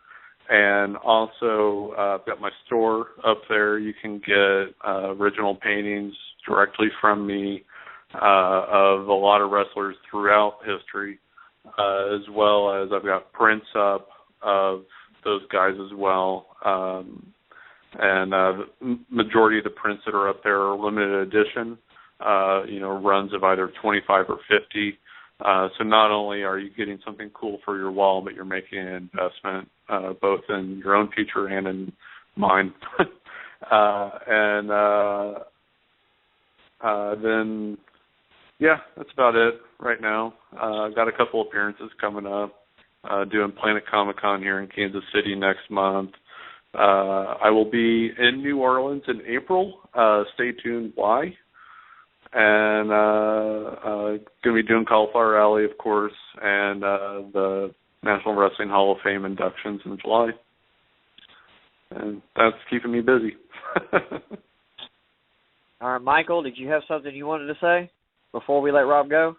And also, I've got my store up there. You can get original paintings directly from me of a lot of wrestlers throughout history, as well as I've got prints up of those guys as well. And the majority of the prints that are up there are limited edition, runs of either 25 or 50. So not only are you getting something cool for your wall, but you're making an investment both in your own future and in mine. Then, that's about it right now. I've got a couple appearances coming up. Doing Planet Comic-Con here in Kansas City next month. I will be in New Orleans in April. Stay tuned why. And going to be doing Cauliflower Alley, of course, and the National Wrestling Hall of Fame inductions in July. And that's keeping me busy. All right, Michael, did you have something you wanted to say before we let Rob go?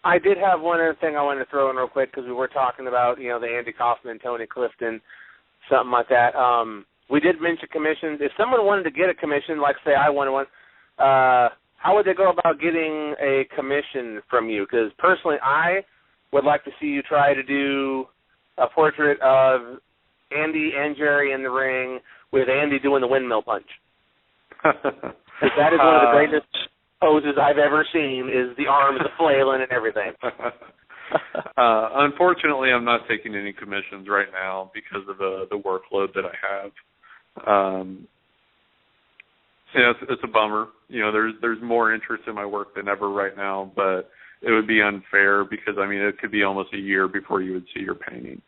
I did have one other thing I wanted to throw in real quick because we were talking about, the Andy Kaufman, Tony Clifton, something like that. We did mention commissions. If someone wanted to get a commission, like say I wanted one, how would they go about getting a commission from you? Because personally, I would like to see you try to do a portrait of Andy and Jerry in the ring with Andy doing the windmill punch. Because that is one of the greatest poses I've ever seen, is the arms, the flailing, and everything. Unfortunately, I'm not taking any commissions right now because of the workload that I have. It's a bummer. There's more interest in my work than ever right now, but it would be unfair because, it could be almost a year before you would see your painting.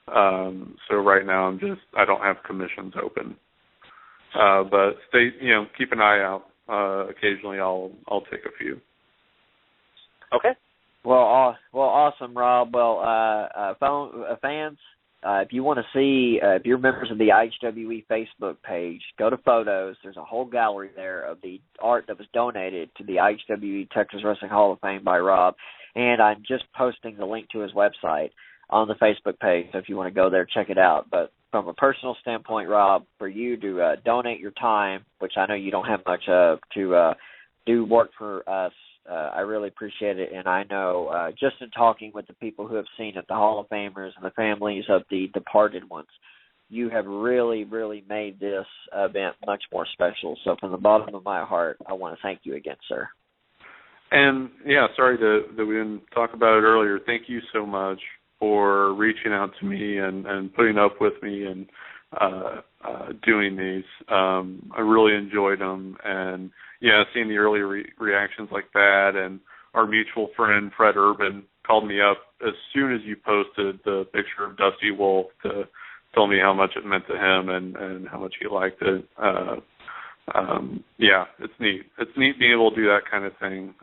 So right now I don't have commissions open. But keep an eye out. Occasionally I'll take a few. Okay. Well, awesome, Rob. Well, fans, if you want to see, if you're members of the IHWE Facebook page, go to photos. There's a whole gallery there of the art that was donated to the IHWE Texas Wrestling Hall of Fame by Rob, and I'm just posting the link to his website on the Facebook page, so if you want to go there, check it out. But from a personal standpoint, Rob, for you to donate your time, which I know you don't have much of, to do work for us, I really appreciate it. And I know just in talking with the people who have seen it, the Hall of Famers and the families of the departed ones, you have really, really made this event much more special. So from the bottom of my heart, I want to thank you again, sir. And, yeah, sorry that we didn't talk about it earlier. Thank you so much for reaching out to me and putting up with me and doing these. I really enjoyed them. And, yeah, seeing the early reactions like that. And our mutual friend, Fred Urban, called me up as soon as you posted the picture of Dusty Wolf to tell me how much it meant to him and how much he liked it. Yeah, it's neat. It's neat being able to do that kind of thing.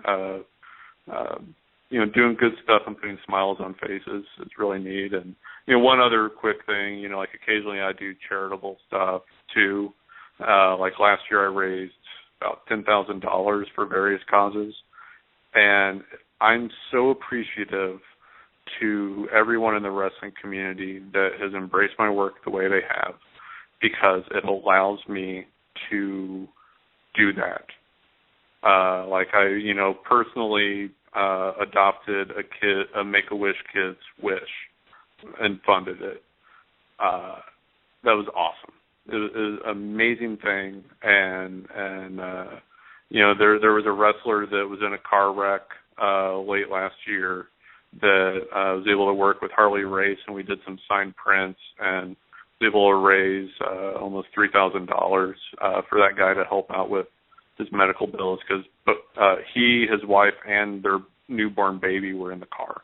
Doing good stuff and putting smiles on faces is really neat. And, one other quick thing, like occasionally I do charitable stuff too. Like last year I raised about $10,000 for various causes. And I'm so appreciative to everyone in the wrestling community that has embraced my work the way they have, because it allows me to do that. Like I, personally adopted a Make-A-Wish kid's wish and funded it. That was awesome. It was an amazing thing. And there was a wrestler that was in a car wreck late last year that was able to work with Harley Race, and we did some signed prints and was able to raise almost $3,000 for that guy to help out with his medical bills, because he, his wife, and their newborn baby were in the car,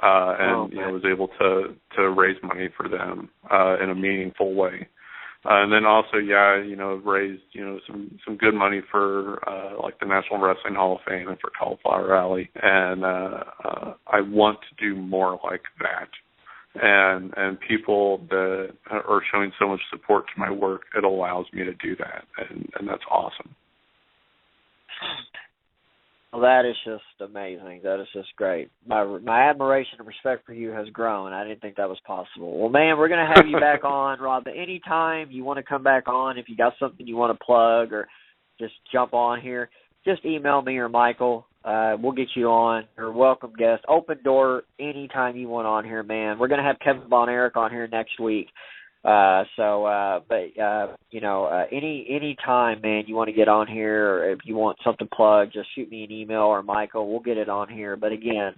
and was able to raise money for them in a meaningful way. And then also, raised, some good money for, like the National Wrestling Hall of Fame and for Cauliflower Alley. And I want to do more like that. And people that are showing so much support to my work, it allows me to do that. And that's awesome. Well, that is just amazing. That is just great. My admiration and respect for you has grown. I didn't think that was possible. Well, man, we're going to have you back on, Rob. Anytime you want to come back on, if you got something you want to plug or just jump on here, just email me or Michael. We'll get you on. You're a welcome guest. Open door anytime you want on here, man. We're going to have Kevin Von Erich on here next week. Any time, man, you want to get on here, or if you want something plugged, just shoot me an email or Michael. We'll get it on here. But again,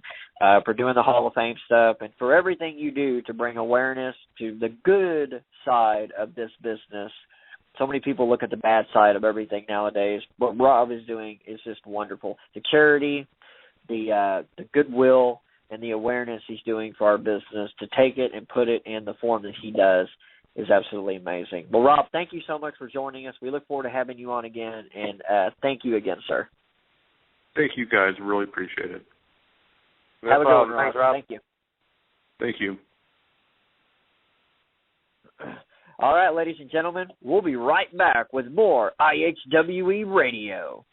for doing the Hall of Fame stuff and for everything you do to bring awareness to the good side of this business. So many people look at the bad side of everything nowadays. What Rob is doing is just wonderful. The charity, the goodwill, and the awareness he's doing for our business, to take it and put it in the form that he does, is absolutely amazing. Well, Rob, thank you so much for joining us. We look forward to having you on again, and thank you again, sir. Thank you, guys. Really appreciate it. Have a good one, Rob. Thanks, Rob. Thank you. Thank you. All right, ladies and gentlemen, we'll be right back with more IHWE Radio.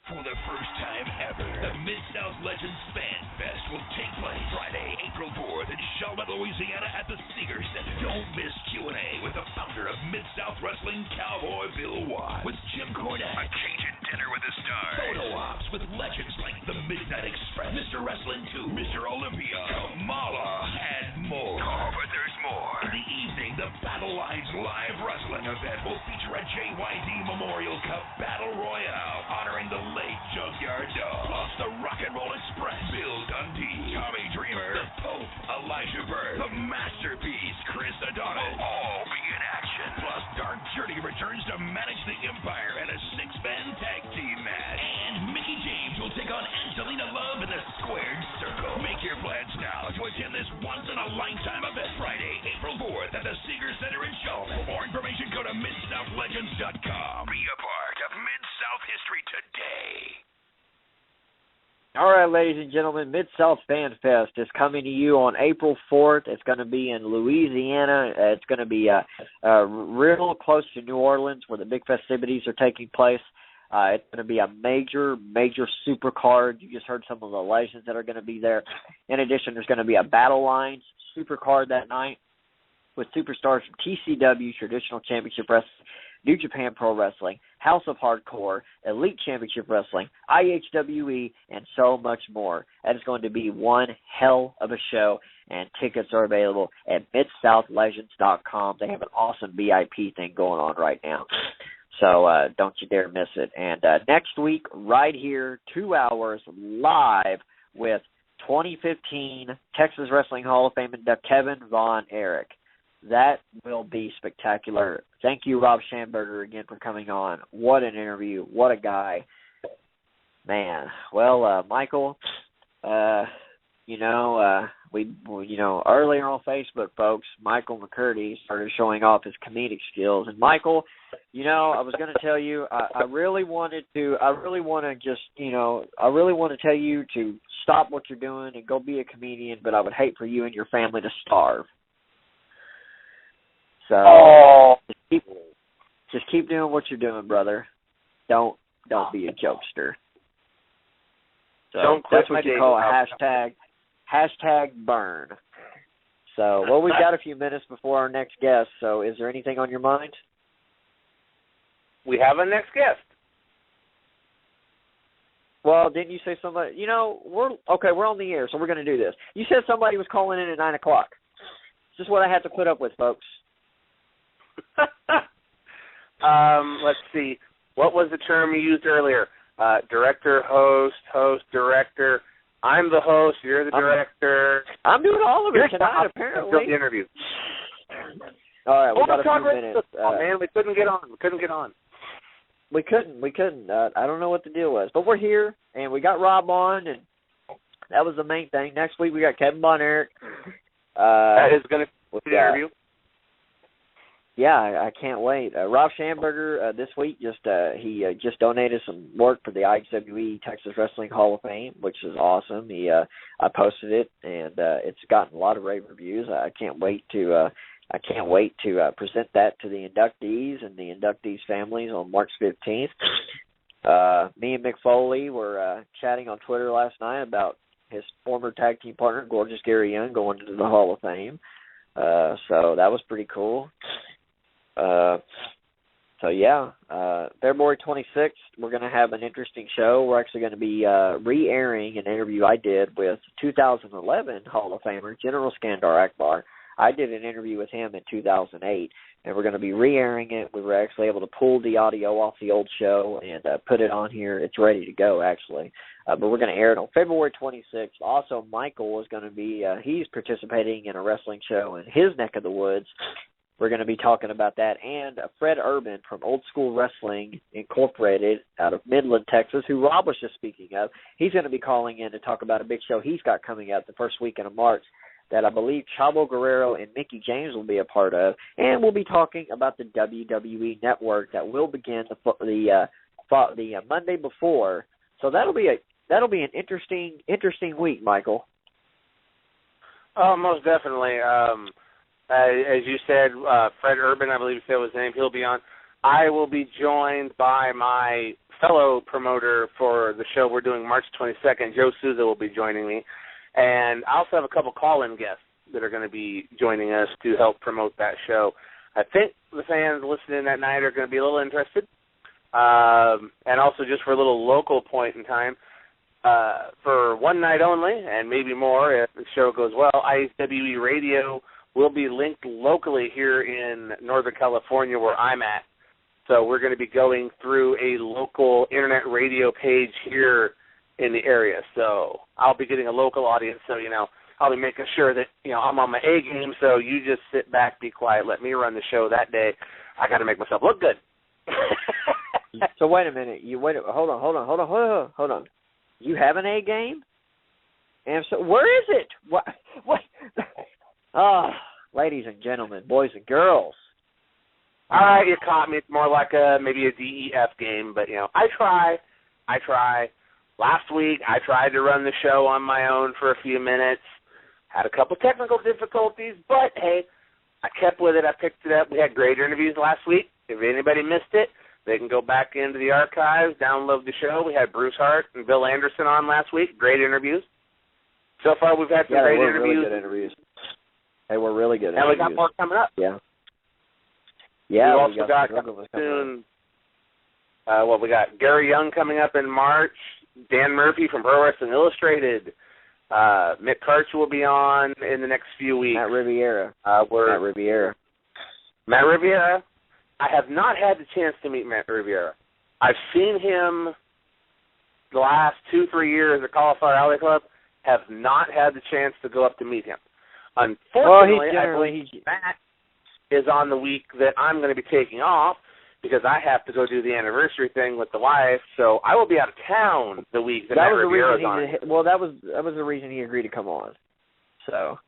For the first time ever, the Mid-South Legends Fan Fest will take place Friday, April 4th in Schamberger, Louisiana at the Seeger Center. Don't miss Q&A with the founder of Mid-South Wrestling, Cowboy Bill Watts, with Jim Cornette, a Cajun dinner with the stars, photo ops with legends like the Midnight Express, Mr. Wrestling 2, Mr. Olympia, Kamala, and more. Oh, but there's more. In the evening, the Battle Lines Live Wrestling event will feature a JYD Memorial Cup Battle Royale honoring the late Junkyard Dog, plus the Rock and Roll Express, Bill Dundee, Tommy Dreamer, the Pope, Elijah Bird, the Masterpiece, Chris Adonis, will all be in action. Plus, Dark Journey returns to manage the Empire in a 6-man tag team match. And Mickey James will take on Angelina Love in the Squared Circle. Make your plans now to attend this once-in-a-lifetime event Friday, April 4th at the Seeger Center in Charlotte. For more information, go to MidSouthLegends.com. Be a part of Mid-South history today. All right, ladies and gentlemen, Mid-South Fan Fest is coming to you on April 4th. It's going to be in Louisiana. It's going to be real close to New Orleans, where the big festivities are taking place. It's going to be a major, major super card. You just heard some of the legends that are going to be there. In addition, there's going to be a Battle Lines super card that night with superstars from TCW, Traditional Championship Wrestling, New Japan Pro Wrestling, House of Hardcore, Elite Championship Wrestling, IHWE, and so much more. That is going to be one hell of a show, and tickets are available at MidSouthLegends.com. They have an awesome VIP thing going on right now. So don't you dare miss it. And next week, right here, 2 hours live with 2015 Texas Wrestling Hall of Fame induct Kevin Von Erich. That will be spectacular. Thank you, Rob Schamberger, again for coming on. What an interview. What a guy. Man. Well, Michael, earlier on Facebook, folks, Michael McCurdy started showing off his comedic skills. And Michael, I was going to tell you, I really want to tell you to stop what you're doing and go be a comedian, but I would hate for you and your family to starve. So just keep doing what you're doing, brother. Don't be a jokester. So don't quit. That's what you call a hashtag burn. So, well, we've got a few minutes before our next guest, so is there anything on your mind? We have a next guest. Well, didn't you say somebody, we're on the air, so we're going to do this. You said somebody was calling in at 9 o'clock. It's just what I have to put up with, folks. Let's see. What was the term you used earlier? Director, host, director. I'm the host. You're the director. I'm doing all of it tonight, apparently. The interview. All right, we got a few minutes. Man, we couldn't get on. We couldn't. I don't know what the deal was, but we're here, and we got Rob on, and that was the main thing. Next week we got Kevin Von Erich. That is going to be the interview. Yeah, I can't wait. Rob Schamberger this week just donated some work for the IHWE Texas Wrestling Hall of Fame, which is awesome. I posted it, and it's gotten a lot of rave reviews. I can't wait to present that to the inductees and the inductees' families on March 15th. Me and Mick Foley were chatting on Twitter last night about his former tag team partner, Gorgeous Gary Young, going into the Hall of Fame. So that was pretty cool. February 26th, we're going to have an interesting show. We're actually going to be re-airing an interview I did with 2011 Hall of Famer General Skandar Akbar. I did an interview with him in 2008, and we're going to be re-airing it. We were actually able to pull the audio off the old show and put it on here. It's ready to go, actually. But we're going to air it on February 26th. Also, Michael is going to be he's participating in a wrestling show in his neck of the woods. We're going to be talking about that. And Fred Urban from Old School Wrestling Incorporated out of Midland, Texas, who Rob was just speaking of. He's going to be calling in to talk about a big show he's got coming up the first weekend of March that I believe Chavo Guerrero and Mickey James will be a part of. And we'll be talking about the WWE Network that will begin the Monday before. So that'll be an interesting week, Michael. Oh, most definitely. As you said, Fred Urban, I believe you said was his name, he'll be on. I will be joined by my fellow promoter for the show we're doing March 22nd. Joe Souza will be joining me. And I also have a couple call-in guests that are going to be joining us to help promote that show. I think the fans listening that night are going to be a little interested. And also just for a little local point in time, for one night only, and maybe more if the show goes well, IHWE Radio will be linked locally here in Northern California where I'm at. So we're going to be going through a local internet radio page here in the area. So I'll be getting a local audience. So, I'll be making sure that, I'm on my A game. So you just sit back, be quiet, let me run the show that day. I got to make myself look good. So wait a minute. Hold on. You have an A game? And so where is it? What? Ladies and gentlemen, boys and girls. All right, you caught me. It's more like maybe a DEF game, but, I try. Last week, I tried to run the show on my own for a few minutes. Had a couple technical difficulties, but, hey, I kept with it. I picked it up. We had great interviews last week. If anybody missed it, they can go back into the archives, download the show. We had Bruce Hart and Bill Anderson on last week. Great interviews. So far, we've had some great interviews. Really good interviews. They were really good. And we got more coming up. Yeah. We've also got soon. We got Gary Young coming up in March. Dan Murphy from Pro Wrestling Illustrated. Mick Karch will be on in the next few weeks. Matt Riviera. Matt Riviera. I have not had the chance to meet Matt Riviera. I've seen him the last 2-3 years at Cauliflower Alley Club. Have not had the chance to go up to meet him. Unfortunately, I believe Matt is on the week that I'm going to be taking off because I have to go do the anniversary thing with the wife. So I will be out of town the week that Matt Riviera is on. Well, that was the reason he agreed to come on. So.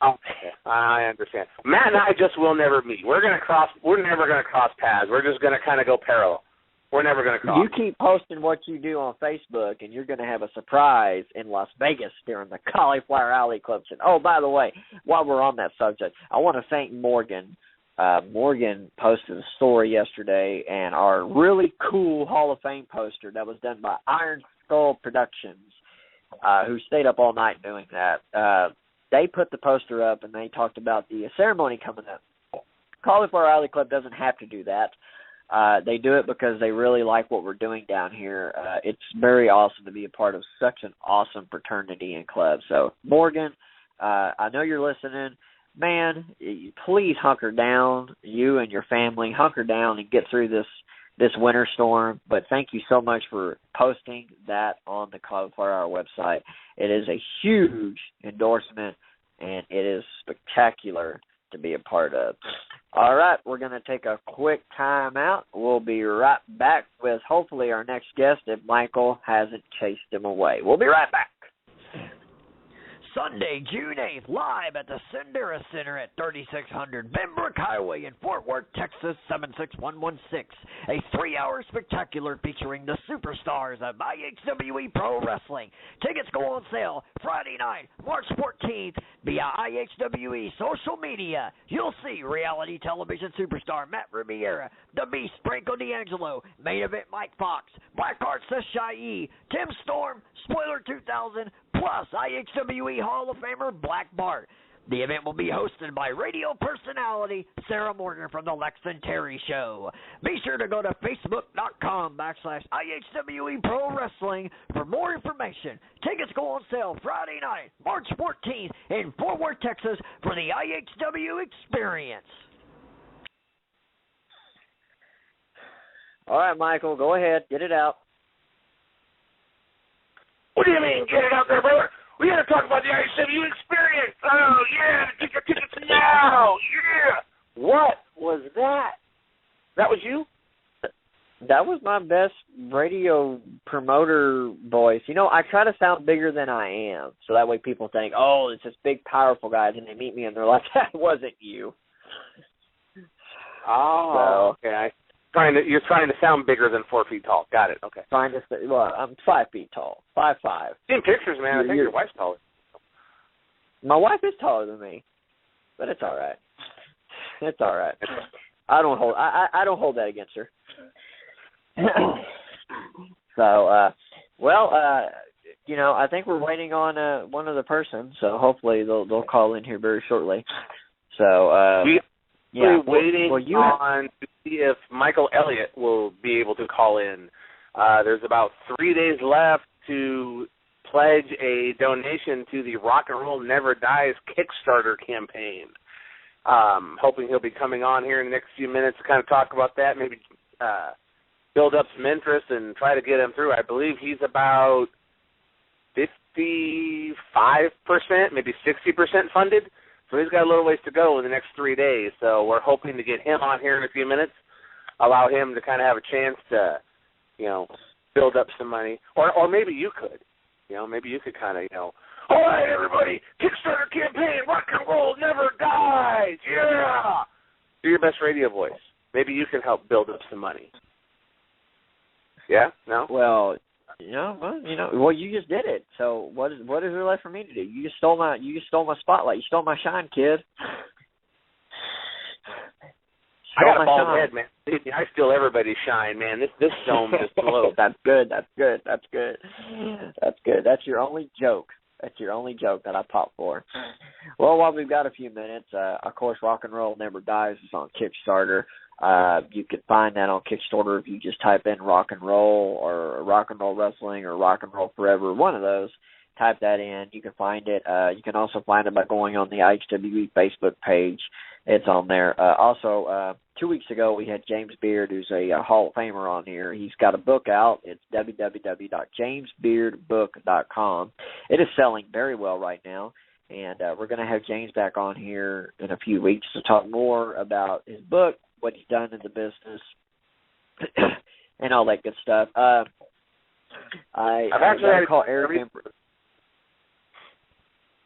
Okay, I understand. Matt and I just will never meet. We're never going to cross paths. We're just going to kind of go parallel. We're never going to cross. You keep posting what you do on Facebook, and you're going to have a surprise in Las Vegas during the Cauliflower Alley Club. Oh, by the way, while we're on that subject, I want to thank Morgan. Morgan posted a story yesterday, and our really cool Hall of Fame poster that was done by Iron Skull Productions, who stayed up all night doing that. They put the poster up, and they talked about the ceremony coming up. Cauliflower Alley Club doesn't have to do that. They do it because they really like what we're doing down here. It's very awesome to be a part of such an awesome fraternity and club. So, Morgan, I know you're listening. Man, please hunker down, you and your family. Hunker down and get through this winter storm. But thank you so much for posting that on the Cauliflower Hour website. It is a huge endorsement, and it is spectacular to be a part of. All right, we're going to take a quick time out. We'll be right back with hopefully our next guest if Michael hasn't chased him away. We'll be right back. Sunday, June 8th, live at the Sendera Center at 3600 Benbrook Highway in Fort Worth, Texas, 76116. A 3-hour spectacular featuring the superstars of IHWE Pro Wrestling. Tickets go on sale Friday night, March 14th, via IHWE social media. You'll see reality television superstar Matt Riviera, The Beast Franco D'Angelo, main event Mike Fox, Blackheart Seshai, Tim Storm, Spoiler 2000, plus IHWE Hall of Famer Black Bart. The event will be hosted by radio personality Sarah Morgan from The Lex and Terry Show. Be sure to go to facebook.com/IHWE Pro Wrestling for more information. Tickets go on sale Friday night, March 14th in Fort Worth, Texas for the IHW experience. All right, Michael, go ahead. Get it out. What do you mean, get it out there, brother? We got to talk about the IHW experience. Oh, yeah, get your tickets now. Yeah. What was that? That was you? That was my best radio promoter voice. You know, I try to sound bigger than I am, so that way people think, oh, it's this big, powerful guy, and they meet me, and they're like, that wasn't you. Oh, so, okay. You're trying to sound bigger than 4 feet tall. Got it. Okay. Well, I'm 5 feet tall. 5'5". Seen pictures, man. I think your wife's taller. My wife is taller than me, but it's all right. It's all right. I don't hold that against her. So, you know, I think we're waiting on one other person, so hopefully they'll call in here very shortly. So, we're waiting on to see if Michael Elliott will be able to call in. There's about 3 days left to pledge a donation to the Rock and Roll Never Dies Kickstarter campaign. Hoping he'll be coming on here in the next few minutes to kind of talk about that, maybe build up some interest and try to get him through. I believe he's about 55%, maybe 60% funded. So he's got a little ways to go in the next 3 days. So we're hoping to get him on here in a few minutes, allow him to kind of have a chance to, you know, build up some money. Or maybe you could. You know, maybe you could kind of, you know, all right, everybody, Kickstarter campaign, Rock and Roll Never Dies, yeah! Do your best radio voice. Maybe you can help build up some money. Yeah? No? Well, you just did it. So what is there left for me to do? You just stole my spotlight. You stole my shine, kid. I got a bald head, man. I steal everybody's shine, man. This dome just blows. That's good. That's your only joke. That's your only joke that I pop for. Well, while we've got a few minutes, of course, Rock and Roll Never Dies is on Kickstarter. You can find that on Kickstarter if you just type in Rock and Roll or Rock and Roll Wrestling or Rock and Roll Forever, one of those. Type that in. You can find it. You can also find it by going on the IHWE Facebook page. It's on there. Also, 2 weeks ago we had James Beard, who's a Hall of Famer, on here. He's got a book out. It's www.jamesbeardbook.com. It is selling very well right now, and we're going to have James back on here in a few weeks to talk more about his book, what he's done in the business, and all that good stuff. I've actually had to call Eric.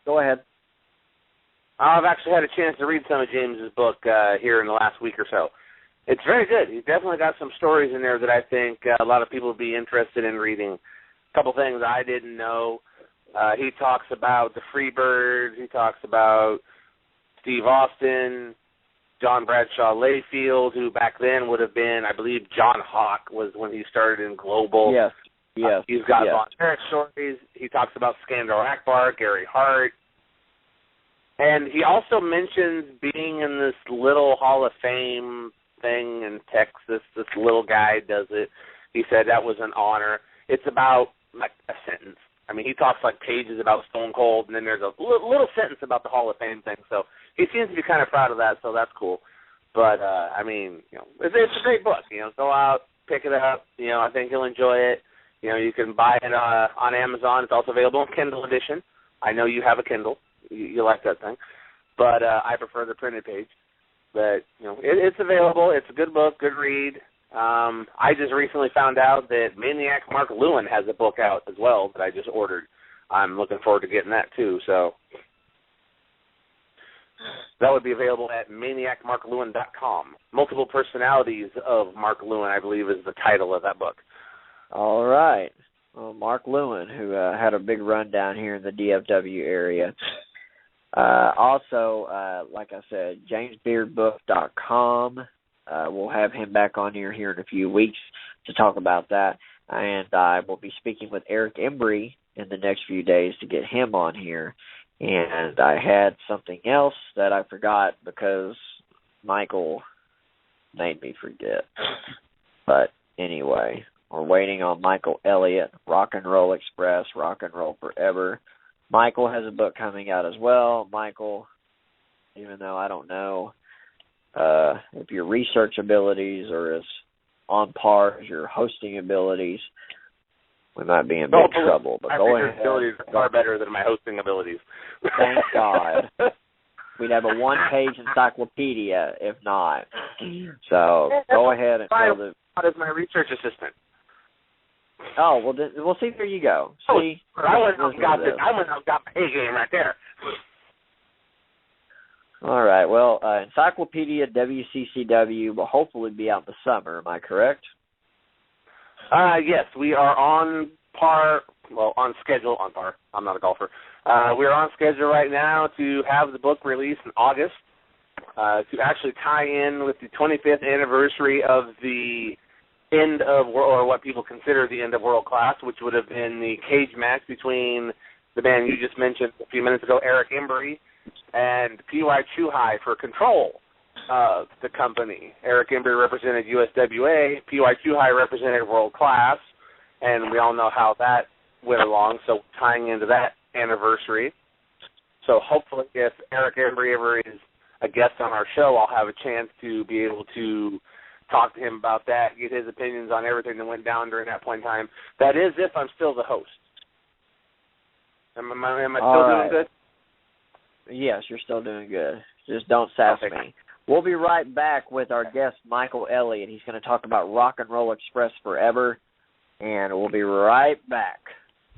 Go ahead. I've actually had a chance to read some of James's book here in the last week or so. It's very good. He's definitely got some stories in there that I think a lot of people would be interested in reading. A couple things I didn't know. He talks about the Freebirds. He talks about Steve Austin, John Bradshaw Layfield, who back then would have been, I believe, John Hawk was when he started in Global. Yes. He's got Von Erich stories. He talks about Skandar Akbar, Gary Hart. And he also mentions being in this little Hall of Fame thing in Texas. This little guy does it. He said that was an honor. It's about like a sentence. I mean, he talks like pages about Stone Cold, and then there's a little sentence about the Hall of Fame thing. So he seems to be kind of proud of that, so that's cool. But, I mean, you know, it's a great book. You know, go out, pick it up. You know, I think you'll enjoy it. You know, you can buy it on Amazon. It's also available in Kindle edition. I know you have a Kindle. You like that thing. But I prefer the printed page. But, you know, it's available. It's a good book, good read. I just recently found out that Maniac Mark Lewin has a book out as well that I just ordered. I'm looking forward to getting that too. So that would be available at maniacmarklewin.com. Multiple Personalities of Mark Lewin, I believe, is the title of that book. All right. Well, Mark Lewin, who had a big run down here in the DFW area. Also, like I said, jamesbeardbook.com. We'll have him back on here in a few weeks to talk about that. And I will be speaking with Eric Embry in the next few days to get him on here. And I had something else that I forgot because Michael made me forget. But anyway, we're waiting on Michael Elliott, Rock and Roll Express, Rock and Roll Forever. Michael has a book coming out as well. Michael, even though I don't know if your research abilities are as on par as your hosting abilities, we might be in big trouble. But go ahead. My abilities are far better than my hosting abilities. Thank God. We'd have a one-page encyclopedia if not. So go ahead and tell the. As my research assistant. Oh, well, we'll see. There you go. See, I went and got my A game right there. All right. Well, Encyclopedia WCCW will hopefully be out in the summer. Am I correct? Yes, we are on par. Well, on schedule. On par. I'm not a golfer. We're on schedule right now to have the book released in August to actually tie in with the 25th anniversary of the end of, or what people consider the end of World Class, which would have been the cage match between the man you just mentioned a few minutes ago, Eric Embry, and P.Y. Chuhai for control of the company. Eric Embry represented USWA, P.Y. Chuhai represented World Class, and we all know how that went along, so tying into that anniversary. So hopefully if Eric Embry ever is a guest on our show, I'll have a chance to be able to talk to him about that, get his opinions on everything that went down during that point in time. That is if I'm still the host. Am I still doing good? Yes, you're still doing good. Just don't sass me. We'll be right back with our guest, Michael Elliott. He's going to talk about Rock and Roll Express Forever, and we'll be right back.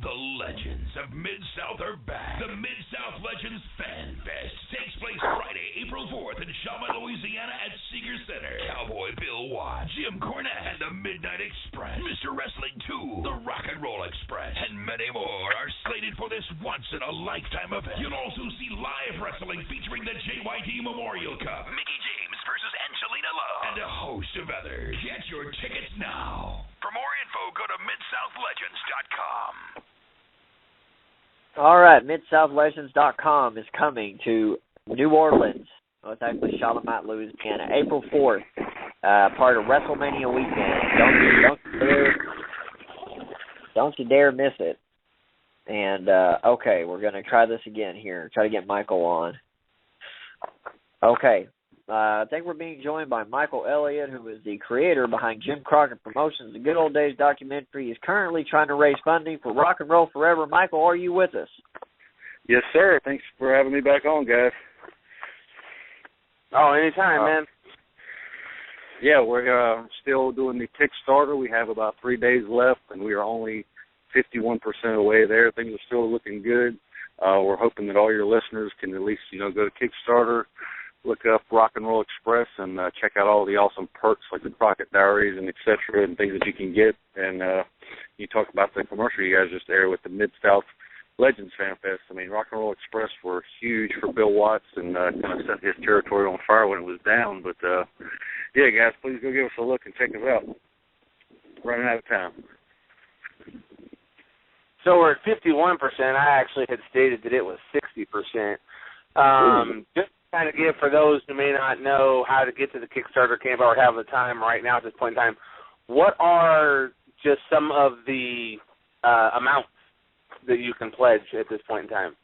The legends of Mid-South are back. The Mid-South Legends Fan Fest takes place Friday, April 4th in Schamberger, Louisiana at Seeger Center. Cowboy Bill Watts, Jim Cornette, and the Midnight Express, Mr. Wrestling 2, the Rock and Roll Express, and many more are slated for this once-in-a-lifetime event. You'll also see live wrestling featuring the JYD Memorial Cup, Mickey James versus Angelina Love, and a host of others. Get your tickets now. For more info, go to MidSouthLegends.com. All right, MidSouthLegends.com is coming to New Orleans. Well, it's actually Charlotte, Louisiana, April 4th, part of WrestleMania weekend. Don't you dare miss it. And, okay, we're going to try this again here. Try to get Michael on. Okay, I think we're being joined by Michael Elliott, who is the creator behind Jim Crockett Promotions, the Good Old Days documentary. He's currently trying to raise funding for Rock and Roll Forever. Michael, are you with us? Yes, sir. Thanks for having me back on, guys. Oh, anytime, man. Yeah, we're still doing the Kickstarter. We have about 3 days left, and we are only 51% of the way there. Things are still looking good. We're hoping that all your listeners can at least, go to Kickstarter, look up Rock and Roll Express, and check out all the awesome perks like the Crockett Diaries and et cetera and things that you can get. And you talk about the commercial you guys just aired with the Mid-South Legends Fan Fest. I mean, Rock and Roll Express were huge for Bill Watts and kind of set his territory on fire when it was down. But, yeah, guys, please go give us a look and check us out. Running out of time. So we're at 51%. I actually had stated that it was 60%. Just kind of give for those who may not know how to get to the Kickstarter camp or have the time right now at this point in time, what are just some of the amounts that you can pledge at this point in time?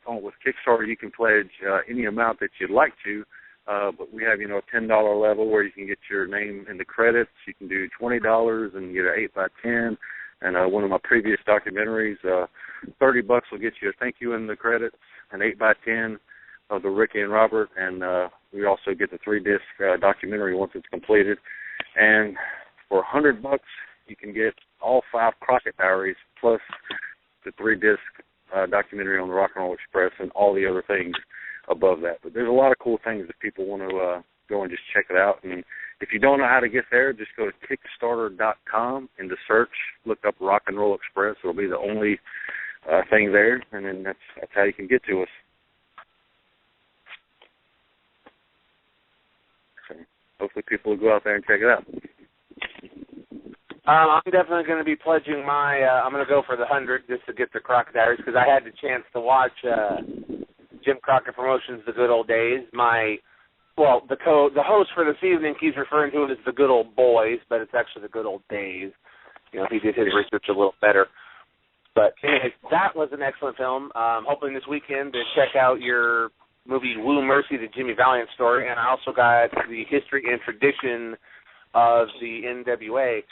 With Kickstarter, you can pledge any amount that you'd like to, but we have, a $10 level where you can get your name in the credits. You can do $20 and get an 8x10. And one of my previous documentaries, $30 will get you a thank you in the credits, an 8x10 of the Ricky and Robert, and we also get the 3-disc documentary once it's completed. And for $100, you can get all 5 Crockett Diaries plus the 3-disc documentary on the Rock and Roll Express and all the other things above that. But there's a lot of cool things if people want to go and just check it out. And if you don't know how to get there, just go to Kickstarter.com and to search, look up Rock and Roll Express. It'll be the only thing there, and then that's how you can get to us. So hopefully people will go out there and check it out. I'm definitely going to be pledging I'm going to go for the 100 just to get the Crockett Diaries because I had the chance to watch Jim Crockett Promotions, The Good Old Days. The host for this evening keeps referring to it as The Good Old Boys, but it's actually The Good Old Days. He did his research a little better. But anyway, that was an excellent film. Hoping this weekend to check out your movie Woo Mercy, the Jimmy Valiant story, and I also got the history and tradition of the NWA,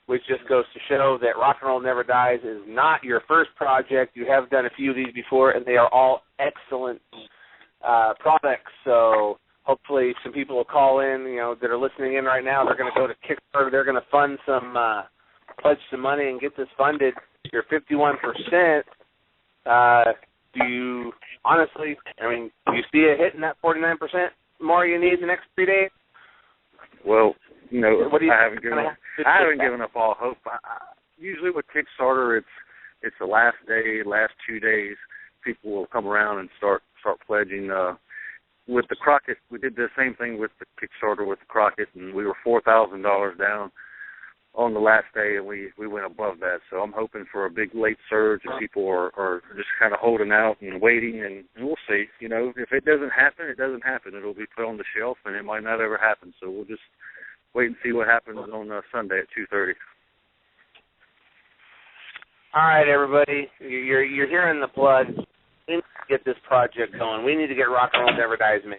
which just goes to show that Rock and Roll Never Dies is not your first project. You have done a few of these before, and they are all excellent products. So hopefully some people will call in, that are listening in right now. They're going to go to Kickstarter. They're going to fund pledge some money and get this funded. You're 51%. Do you honestly, do you see it hitting that 49% more you need the next 3 days? Well, I haven't given up all hope. Usually with Kickstarter, it's the last day, last 2 days, people will come around and start pledging. With the Crockett, we did the same thing with the Kickstarter with the Crockett, and we were $4,000 down on the last day, and we went above that. So I'm hoping for a big late surge, and people are just kind of holding out and waiting, and we'll see. If it doesn't happen, it doesn't happen. It'll be put on the shelf, and it might not ever happen. So we'll just wait and see what happens on Sunday at 2:30. All right, everybody, you're hearing the plug. We need to get this project going. We need to get Rock and Roll Never Dies Me.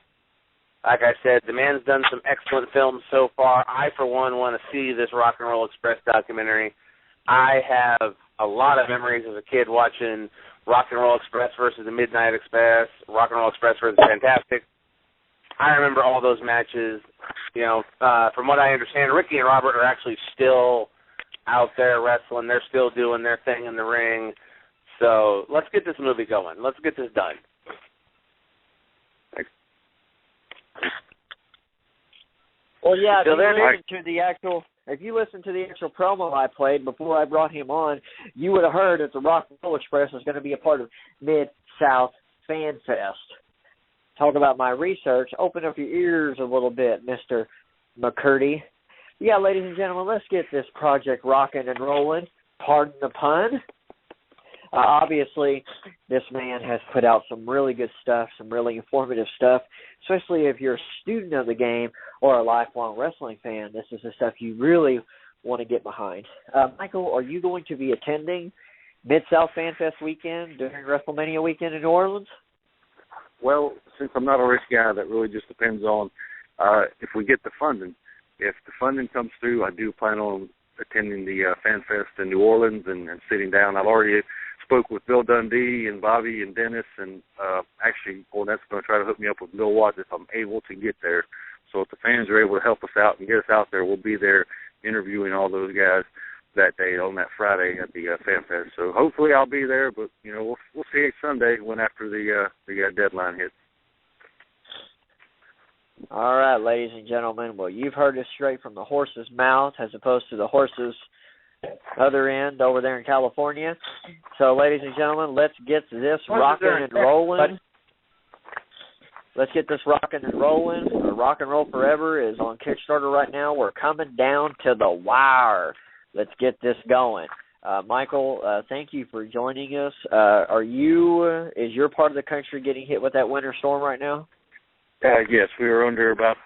Like I said, the man's done some excellent films so far. I, for one, want to see this Rock and Roll Express documentary. I have a lot of memories as a kid watching Rock and Roll Express versus the Midnight Express, Rock and Roll Express versus Fantastic. I remember all those matches. From what I understand, Ricky and Robert are actually still out there wrestling. They're still doing their thing in the ring. So let's get this movie going. Let's get this done. Well, yeah, if you listen to the actual promo I played before I brought him on, you would have heard that the Rock and Roll Express is going to be a part of Mid-South Fan Fest. Talk about my research. Open up your ears a little bit, Mr. McCurdy. Yeah, ladies and gentlemen, let's get this project rocking and rolling. Pardon the pun. Obviously, this man has put out some really good stuff, some really informative stuff, especially if you're a student of the game or a lifelong wrestling fan. This is the stuff you really want to get behind. Michael, are you going to be attending Mid-South Fan Fest weekend during WrestleMania weekend in New Orleans? Well, since I'm not a race guy, that really just depends on if we get the funding. If the funding comes through, I do plan on attending the Fan Fest in New Orleans and sitting down. I've already spoke with Bill Dundee and Bobby and Dennis, and actually, that's going to try to hook me up with Bill Watts if I'm able to get there. So if the fans are able to help us out and get us out there, we'll be there interviewing all those guys that day on that Friday at the Fan Fest. So hopefully I'll be there, but we'll see it Sunday when after the deadline hits. All right, ladies and gentlemen. Well, you've heard it straight from the horse's mouth as opposed to the horse's other end over there in California. So, ladies and gentlemen, let's get this rocking and rolling. Let's get this rocking and rolling. Rock and Roll Forever is on Kickstarter right now. We're coming down to the wire. Let's get this going. Michael, thank you for joining us. Is your part of the country getting hit with that winter storm right now? Yes, we are under about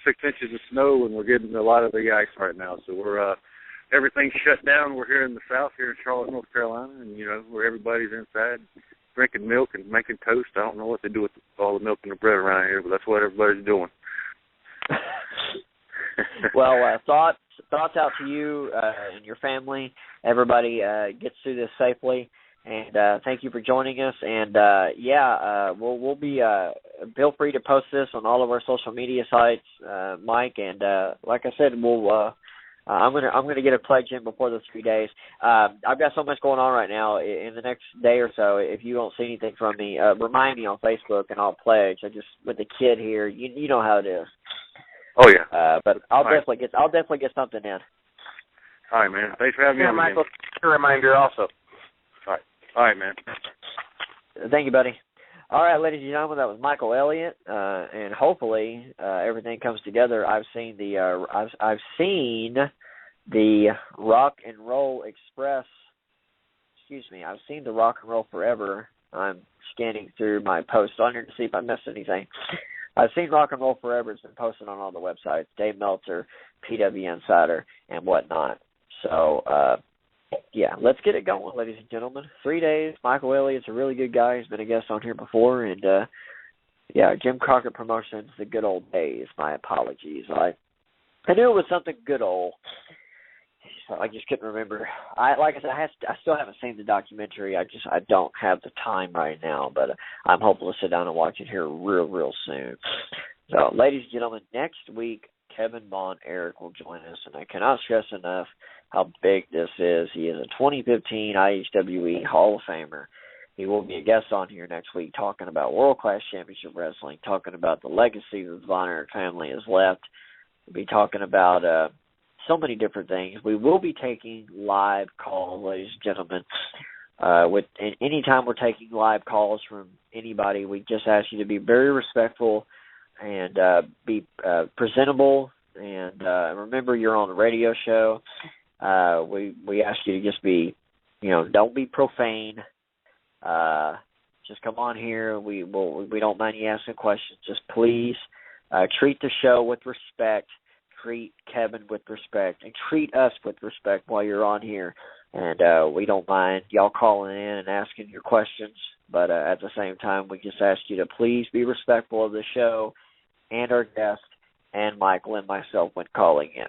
6 inches of snow, and we're getting a lot of the ice right now. So we're everything's shut down. We're here in the south, here in Charlotte, North Carolina, and where everybody's inside drinking milk and making toast. I don't know what they do with all the milk and the bread around here, but that's what everybody's doing. Well, thoughts out to you and your family. Everybody gets through this safely. And thank you for joining us. And we'll be feel free to post this on all of our social media sites, Mike. And like I said, I'm gonna get a pledge in before those 3 days. I've got so much going on right now. In the next day or so, if you don't see anything from me, remind me on Facebook and I'll pledge. I just with the kid here, you know how it is. Oh yeah. But I'll definitely get something in. All right, man. Thanks for having me. Michael, a reminder also. All right, man. Thank you, buddy. All right, ladies and gentlemen, that was Michael Elliott, and hopefully everything comes together. I've seen the Rock and Roll Express. Excuse me. I've seen the Rock and Roll Forever. I'm scanning through my posts on here to see if I missed anything. I've seen Rock and Roll Forever. It's been posted on all the websites, Dave Meltzer, PW Insider, and whatnot. So, let's get it going, ladies and gentlemen. 3 days. Michael Elliott's a really good guy. He's been a guest on here before. And, Jim Crockett Promotions, the good old days. My apologies. I knew it was something good old. I just couldn't remember. I still haven't seen the documentary. I don't have the time right now, but I'm hoping to sit down and watch it here real soon. So, ladies and gentlemen, next week, Kevin Von Erich will join us, and I cannot stress enough how big this is. He is a 2015 IHWE Hall of Famer. He will be a guest on here next week talking about World Class Championship Wrestling, talking about the legacy that the Von Erich family has left. We'll be talking about so many different things. We will be taking live calls, ladies and gentlemen. Anytime we're taking live calls from anybody, we just ask you to be very respectful and be presentable. And remember, you're on a radio show. We ask you to just be, don't be profane. Just come on here. We don't mind you asking questions. Just please treat the show with respect. Treat Kevin with respect, and treat us with respect while you're on here. And we don't mind y'all calling in and asking your questions, but at the same time, we just ask you to please be respectful of the show and our guest and Michael and myself when calling in.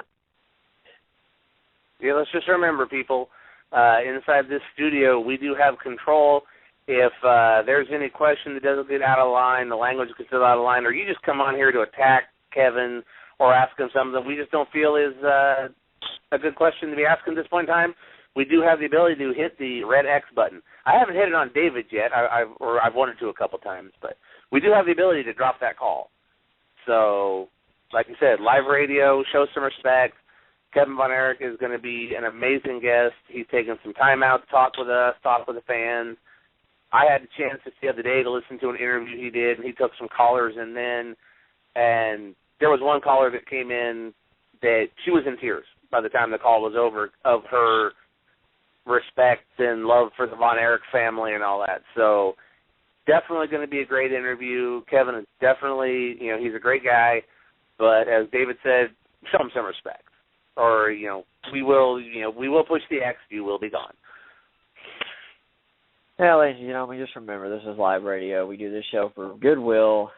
Yeah, let's just remember, people, inside this studio, we do have control. If there's any question that doesn't get out of line, the language gets out of line, or you just come on here to attack Kevin or ask him something that we just don't feel is a good question to be asking at this point in time, we do have the ability to hit the red X button. I haven't hit it on David yet, I've wanted to a couple times, but we do have the ability to drop that call. So, like you said, live radio, show some respect. Kevin Von Erich is going to be an amazing guest. He's taken some time out to talk with us, talk with the fans. I had the chance the other day to listen to an interview he did, and he took some callers in then, and there was one caller that came in that she was in tears by the time the call was over of her respect and love for the Von Erich family and all that. So definitely going to be a great interview. Kevin is definitely, he's a great guy, but as David said, show him some respect. Or, we will push the X, you will be gone. Yeah, ladies and gentlemen, just remember, this is live radio. We do this show for goodwill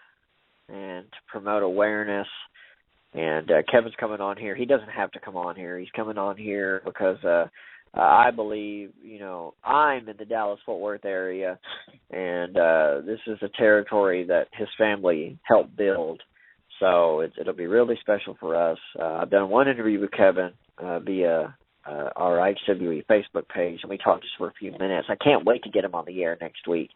and to promote awareness. And Kevin's coming on here. He doesn't have to come on here. He's coming on here because I believe, I'm in the Dallas-Fort Worth area, and this is a territory that his family helped build. So it'll be really special for us. I've done one interview with Kevin via our IHWE Facebook page, and we talked just for a few minutes. I can't wait to get him on the air next week.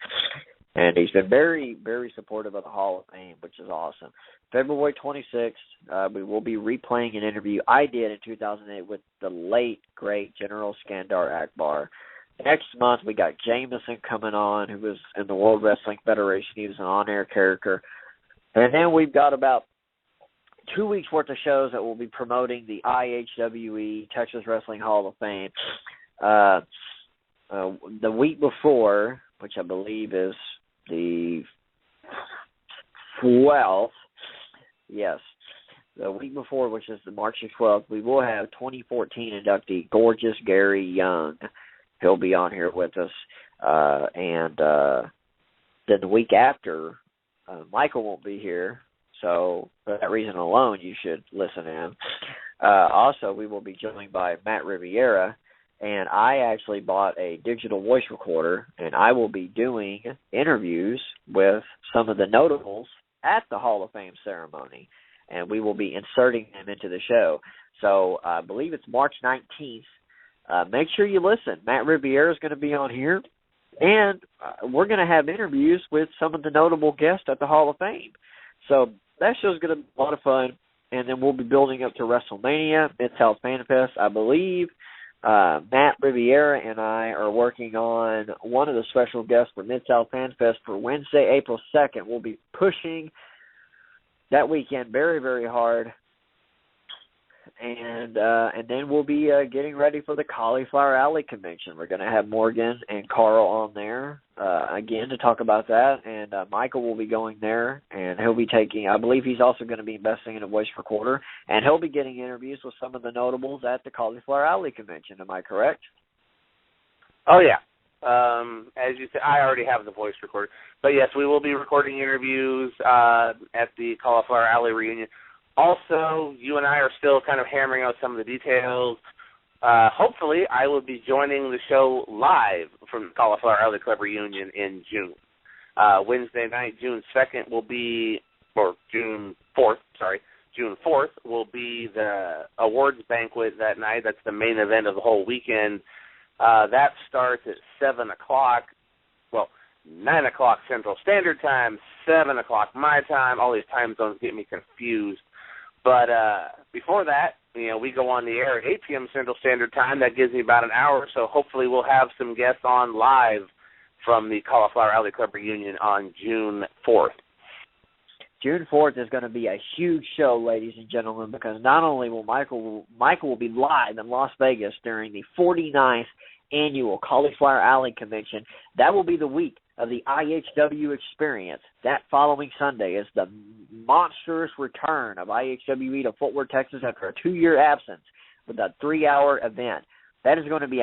And he's been very, very supportive of the Hall of Fame, which is awesome. February 26th, we will be replaying an interview I did in 2008 with the late, great General Schamberger Akbar. Next month, we got Jameson coming on, who was in the World Wrestling Federation. He was an on-air character. And then we've got about 2 weeks' worth of shows that will be promoting the IHWE, Texas Wrestling Hall of Fame. The week before, which I believe is the 12th, yes, the week before, which is the March 12th, we will have 2014 inductee Gorgeous Gary Young. He'll be on here with us. And then the week after, Michael won't be here. So for that reason alone, you should listen in. Also, we will be joined by Matt Riviera, and I actually bought a digital voice recorder, and I will be doing interviews with some of the notables at the Hall of Fame ceremony, and we will be inserting them into the show. So I believe it's March 19th. Make sure you listen. Matt Riviera is going to be on here, and we're going to have interviews with some of the notable guests at the Hall of Fame. So that show's going to be a lot of fun, and then we'll be building up to WrestleMania, Mid-South Fan Fest. I believe Matt Riviera and I are working on one of the special guests for Mid-South Fan Fest for Wednesday, April 2nd. We'll be pushing that weekend very, very hard. And then we'll be getting ready for the Cauliflower Alley Convention. We're going to have Morgan and Carl on there again to talk about that. And Michael will be going there, and he'll be taking, I believe he's also going to be investing in a voice recorder, and he'll be getting interviews with some of the notables at the Cauliflower Alley Convention. Am I correct? Oh, yeah. As you said, I already have the voice recorder. But, yes, we will be recording interviews at the Cauliflower Alley reunion. Also, you and I are still kind of hammering out some of the details. Hopefully, I will be joining the show live from the Cauliflower Alley Club reunion in June. Wednesday night, June 2nd will be, or June 4th will be the awards banquet that night. That's the main event of the whole weekend. That starts at 7 o'clock. Well, 9 o'clock Central Standard Time, 7 o'clock my time. All these time zones get me confused. But before that, we go on the air at 8 p.m. Central Standard Time. That gives me about an hour, so hopefully we'll have some guests on live from the Cauliflower Alley Club reunion on June 4th. June 4th is going to be a huge show, ladies and gentlemen, because not only will Michael will be live in Las Vegas during the 49th annual Cauliflower Alley Convention. That will be the week of the IHWE experience. That following Sunday is the monstrous return of IHWE to Fort Worth, Texas after a 2-year absence with a 3-hour event. That is going to be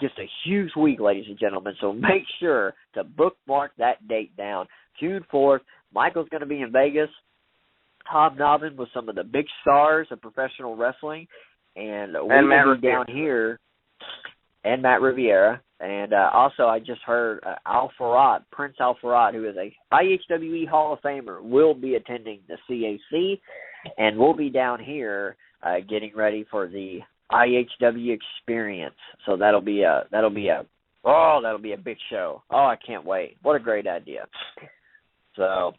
just a huge week, ladies and gentlemen, so make sure to bookmark that date down. June 4th, Michael's going to be in Vegas, hobnobbing with some of the big stars of professional wrestling, and we'll be down here, and Matt Riviera. And also, I just heard Prince Al Farad, who is a IHWE Hall of Famer, will be attending the CAC, and we'll be down here getting ready for the IHWE experience. So that'll be a big show. Oh, I can't wait! What a great idea. So,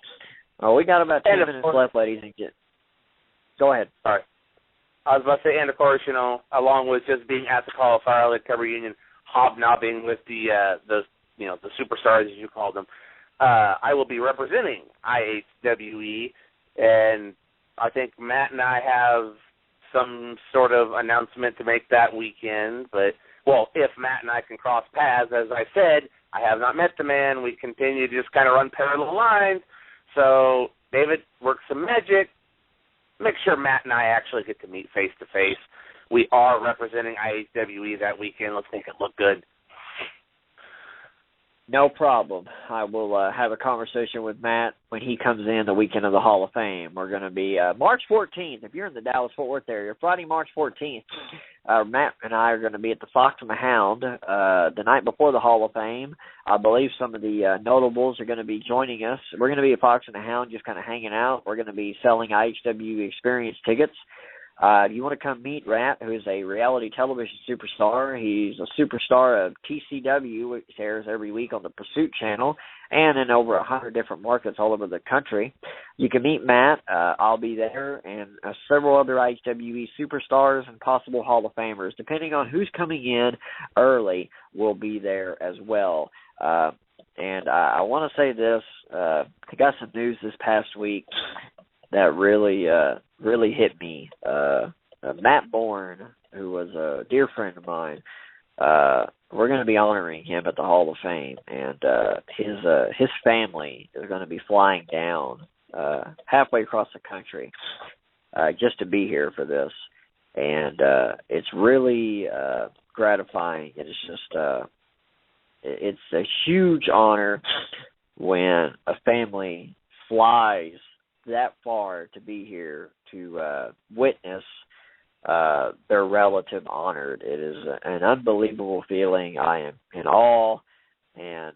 we got about 10 minutes left, ladies and gentlemen. Go ahead. All right. I was about to say, and of course, along with just being at the Cauliflower Alley Club reunion, hobnobbing with the superstars, as you call them, I will be representing IHWE, and I think Matt and I have some sort of announcement to make that weekend. But, well, if Matt and I can cross paths, as I said, I have not met the man. We continue to just kind of run parallel lines. So, David, work some magic. Make sure Matt and I actually get to meet face-to-face. We are representing IHWE that weekend. Let's make it look good. No problem. I will have a conversation with Matt when he comes in the weekend of the Hall of Fame. We're going to be March 14th. If you're in the Dallas-Fort Worth area, Friday, March 14th, Matt and I are going to be at the Fox and the Hound the night before the Hall of Fame. I believe some of the notables are going to be joining us. We're going to be at Fox and the Hound just kind of hanging out. We're going to be selling IHWE Experience tickets. Do you want to come meet Rat, who is a reality television superstar? He's a superstar of TCW, which airs every week on the Pursuit channel, and in over 100 different markets all over the country. You can meet Matt. I'll be there, and several other IHWE superstars and possible Hall of Famers. Depending on who's coming in early, will be there as well. And I want to say this. I got some news this past week that really hit me. Matt Bourne, who was a dear friend of mine, we're going to be honoring him at the Hall of Fame, and his family is going to be flying down halfway across the country just to be here for this, and it's really gratifying. It's just it's a huge honor when a family flies that far to be here to witness their relative honored. It is an unbelievable feeling. I am in awe, and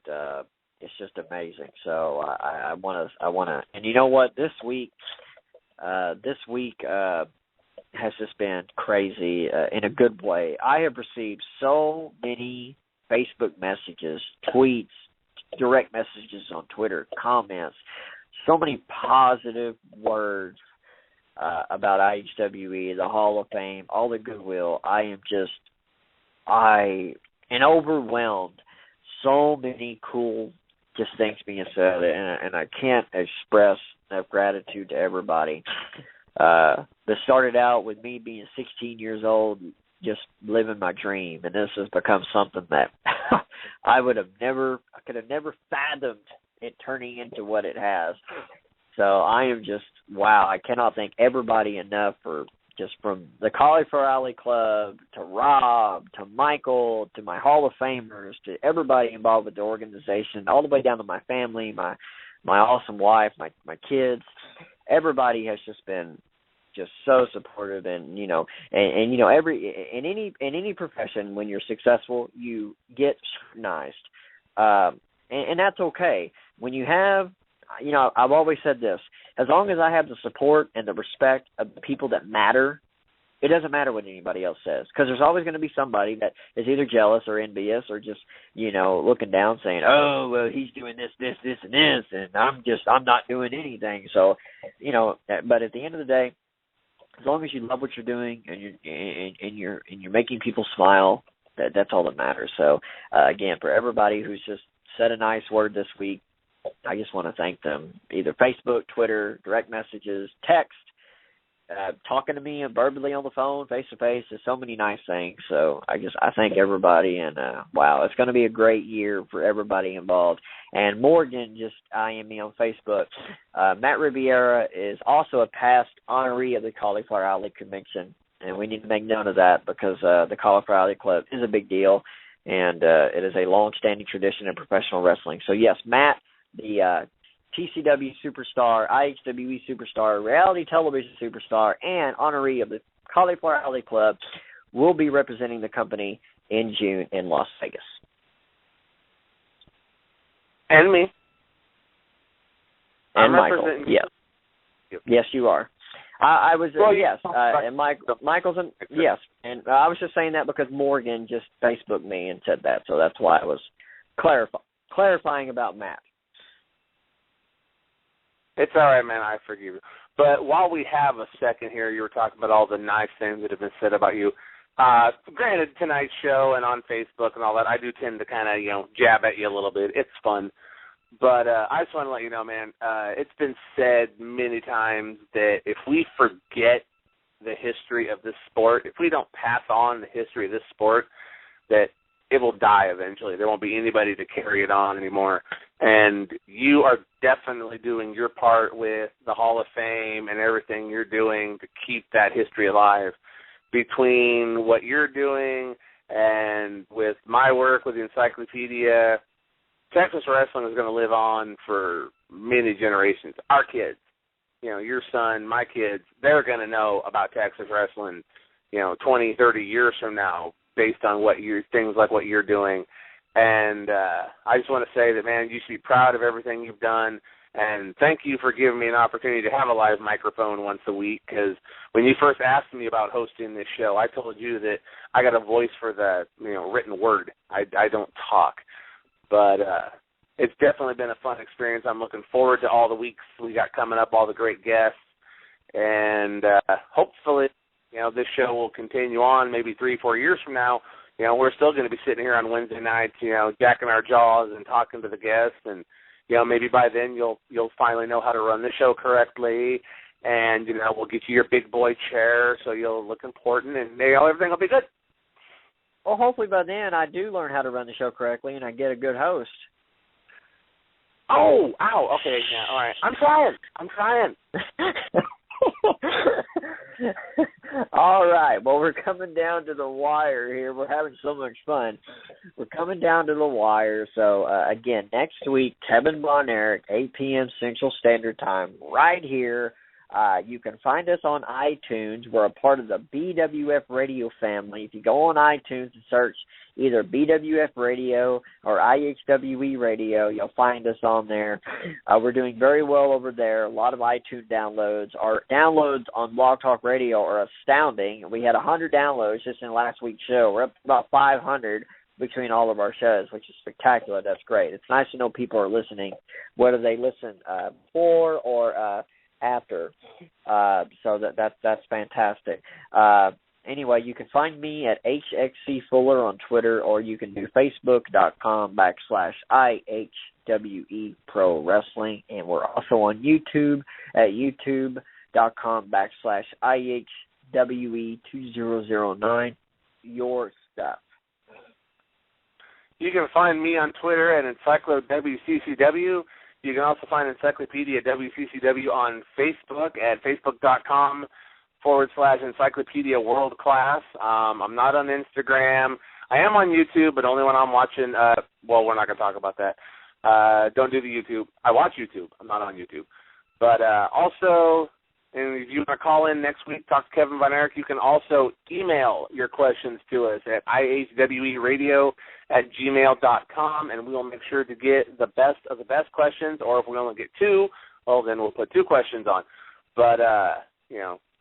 it's just amazing. So I want to, and you know what? This week has just been crazy in a good way. I have received so many Facebook messages, tweets, direct messages on Twitter, comments, so many positive words about IHWE, the Hall of Fame, all the goodwill. I am overwhelmed. So many cool just things being said, and I can't express enough gratitude to everybody. This started out with me being 16 years old, just living my dream, and this has become something that I could have never fathomed it turning into what it has. So I am just, wow, I cannot thank everybody enough for just from the Cauliflower Alley Club to Rob to Michael to my Hall of Famers to everybody involved with the organization, all the way down to my family, my awesome wife, my kids. Everybody has just been just so supportive, and you know every in any profession, when you're successful, you get scrutinized, and that's okay. When you have, I've always said this: as long as I have the support and the respect of the people that matter, it doesn't matter what anybody else says, because there's always going to be somebody that is either jealous or envious or just looking down, saying, "Oh, well, he's doing this, and this, and I'm not doing anything." So, but at the end of the day, as long as you love what you're doing and you're making people smile, that's all that matters. So again, for everybody who's just said a nice word this week, I just want to thank them. Either Facebook, Twitter, direct messages, text, talking to me verbally on the phone, face to face. There's so many nice things. So I thank everybody, and wow, it's going to be a great year for everybody involved. And Morgan just IM'd me on Facebook. Matt Riviera is also a past honoree of the Cauliflower Alley Convention, and we need to make note of that because the Cauliflower Alley Club is a big deal, and it is a long-standing tradition in professional wrestling. So yes, Matt, the TCW superstar, IHWE superstar, reality television superstar, and honoree of the Cauliflower Alley Club, will be representing the company in June in Las Vegas. And me. And Michael. Yes. Yep. Yes, you are. I was, yes. And Michael's, yes. And I was just saying that because Morgan just Facebooked me and said that, so that's why I was clarifying about Matt. It's all right, man. I forgive you. But while we have a second here, you were talking about all the nice things that have been said about you. Granted, tonight's show and on Facebook and all that, I do tend to kind of, jab at you a little bit. It's fun. But I just want to let you know, man, it's been said many times that if we forget the history of this sport, if we don't pass on the history of this sport, that it will die eventually. There won't be anybody to carry it on anymore. And you are definitely doing your part with the Hall of Fame and everything you're doing to keep that history alive. Between what you're doing and with my work with the encyclopedia, Texas wrestling is going to live on for many generations. Our kids, your son, my kids, they're going to know about Texas wrestling, 20, 30 years from now, based on things like what you're doing. And I just want to say that, man, you should be proud of everything you've done. And thank you for giving me an opportunity to have a live microphone once a week, because when you first asked me about hosting this show, I told you that I got a voice for the written word. I don't talk. But it's definitely been a fun experience. I'm looking forward to all the weeks we got coming up, all the great guests. And hopefully, this show will continue on maybe 3-4 years from now. We're still going to be sitting here on Wednesday nights, jacking our jaws and talking to the guests. And, maybe by then you'll finally know how to run the show correctly. And, we'll get you your big boy chair so you'll look important, and everything will be good. Well, hopefully by then I do learn how to run the show correctly and I get a good host. Oh, ow, okay, yeah, all right. I'm trying. All right, well, we're coming down to the wire here. We're having so much fun. We're coming down to the wire. So, again, next week, Kevin Von Erich, 8 p.m. Central Standard Time, right here. You can find us on iTunes. We're a part of the BWF Radio family. If you go on iTunes and search either BWF Radio or IHWE Radio, you'll find us on there. We're doing very well over there. A lot of iTunes downloads. Our downloads on Blog Talk Radio are astounding. We had 100 downloads just in last week's show. We're up to about 500 between all of our shows, which is spectacular. That's great. It's nice to know people are listening, whether they listen before or after. So that's fantastic. Anyway, you can find me at HXC Fuller on Twitter, or you can do Facebook.com/IHWE Pro Wrestling. And we're also on YouTube at YouTube.com/IHWE2009. Your stuff. You can find me on Twitter at EncycloWCCW. You can also find Encyclopedia WCCW on Facebook at Facebook.com/Encyclopedia World Class. I'm not on Instagram. I am on YouTube, but only when I'm watching. We're not going to talk about that. Don't do the YouTube. I watch YouTube. I'm not on YouTube. But also, and if you want to call in next week, talk to Kevin Von Erich, you can also email your questions to us at ihweradio@gmail.com, and we will make sure to get the best of the best questions, or if we only get 2, well, then we'll put 2 questions on. But,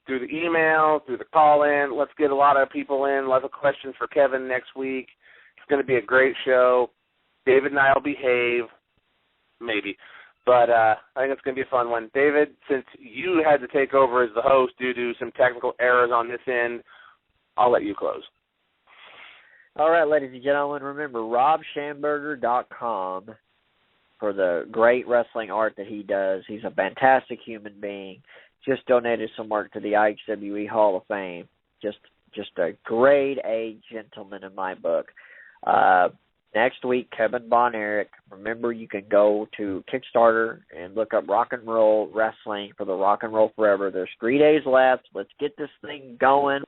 through the email, through the call-in, let's get a lot of people in, lots of questions for Kevin next week. It's going to be a great show. David and I will behave, maybe. But I think it's going to be a fun one. David, since you had to take over as the host due to some technical errors on this end, I'll let you close. All right, ladies and gentlemen, remember RobSchamberger.com for the great wrestling art that he does. He's a fantastic human being. Just donated some work to the IHWE Hall of Fame. Just a grade A gentleman in my book. Next week, Kevin Von Erich. Remember, you can go to Kickstarter and look up Rock and Roll Wrestling for the Rock and Roll Forever. There's 3 days left. Let's get this thing going.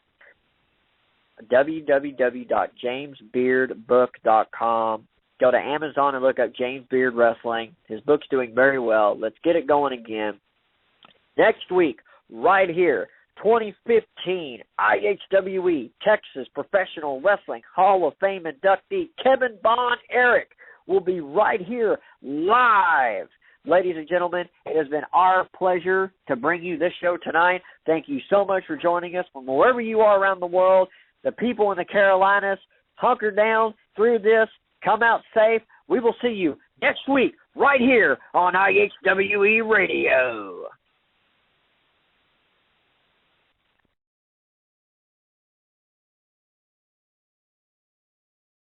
www.jamesbeardbook.com. Go to Amazon and look up James Beard Wrestling. His book's doing very well. Let's get it going again. Next week, right here, 2015 IHWE Texas Professional Wrestling Hall of Fame inductee Kevin Von Erich will be right here live. Ladies and gentlemen, it has been our pleasure to bring you this show tonight. Thank you so much for joining us from wherever you are around the world. The people in the Carolinas, hunker down through this. Come out safe. We will see you next week right here on IHWE Radio.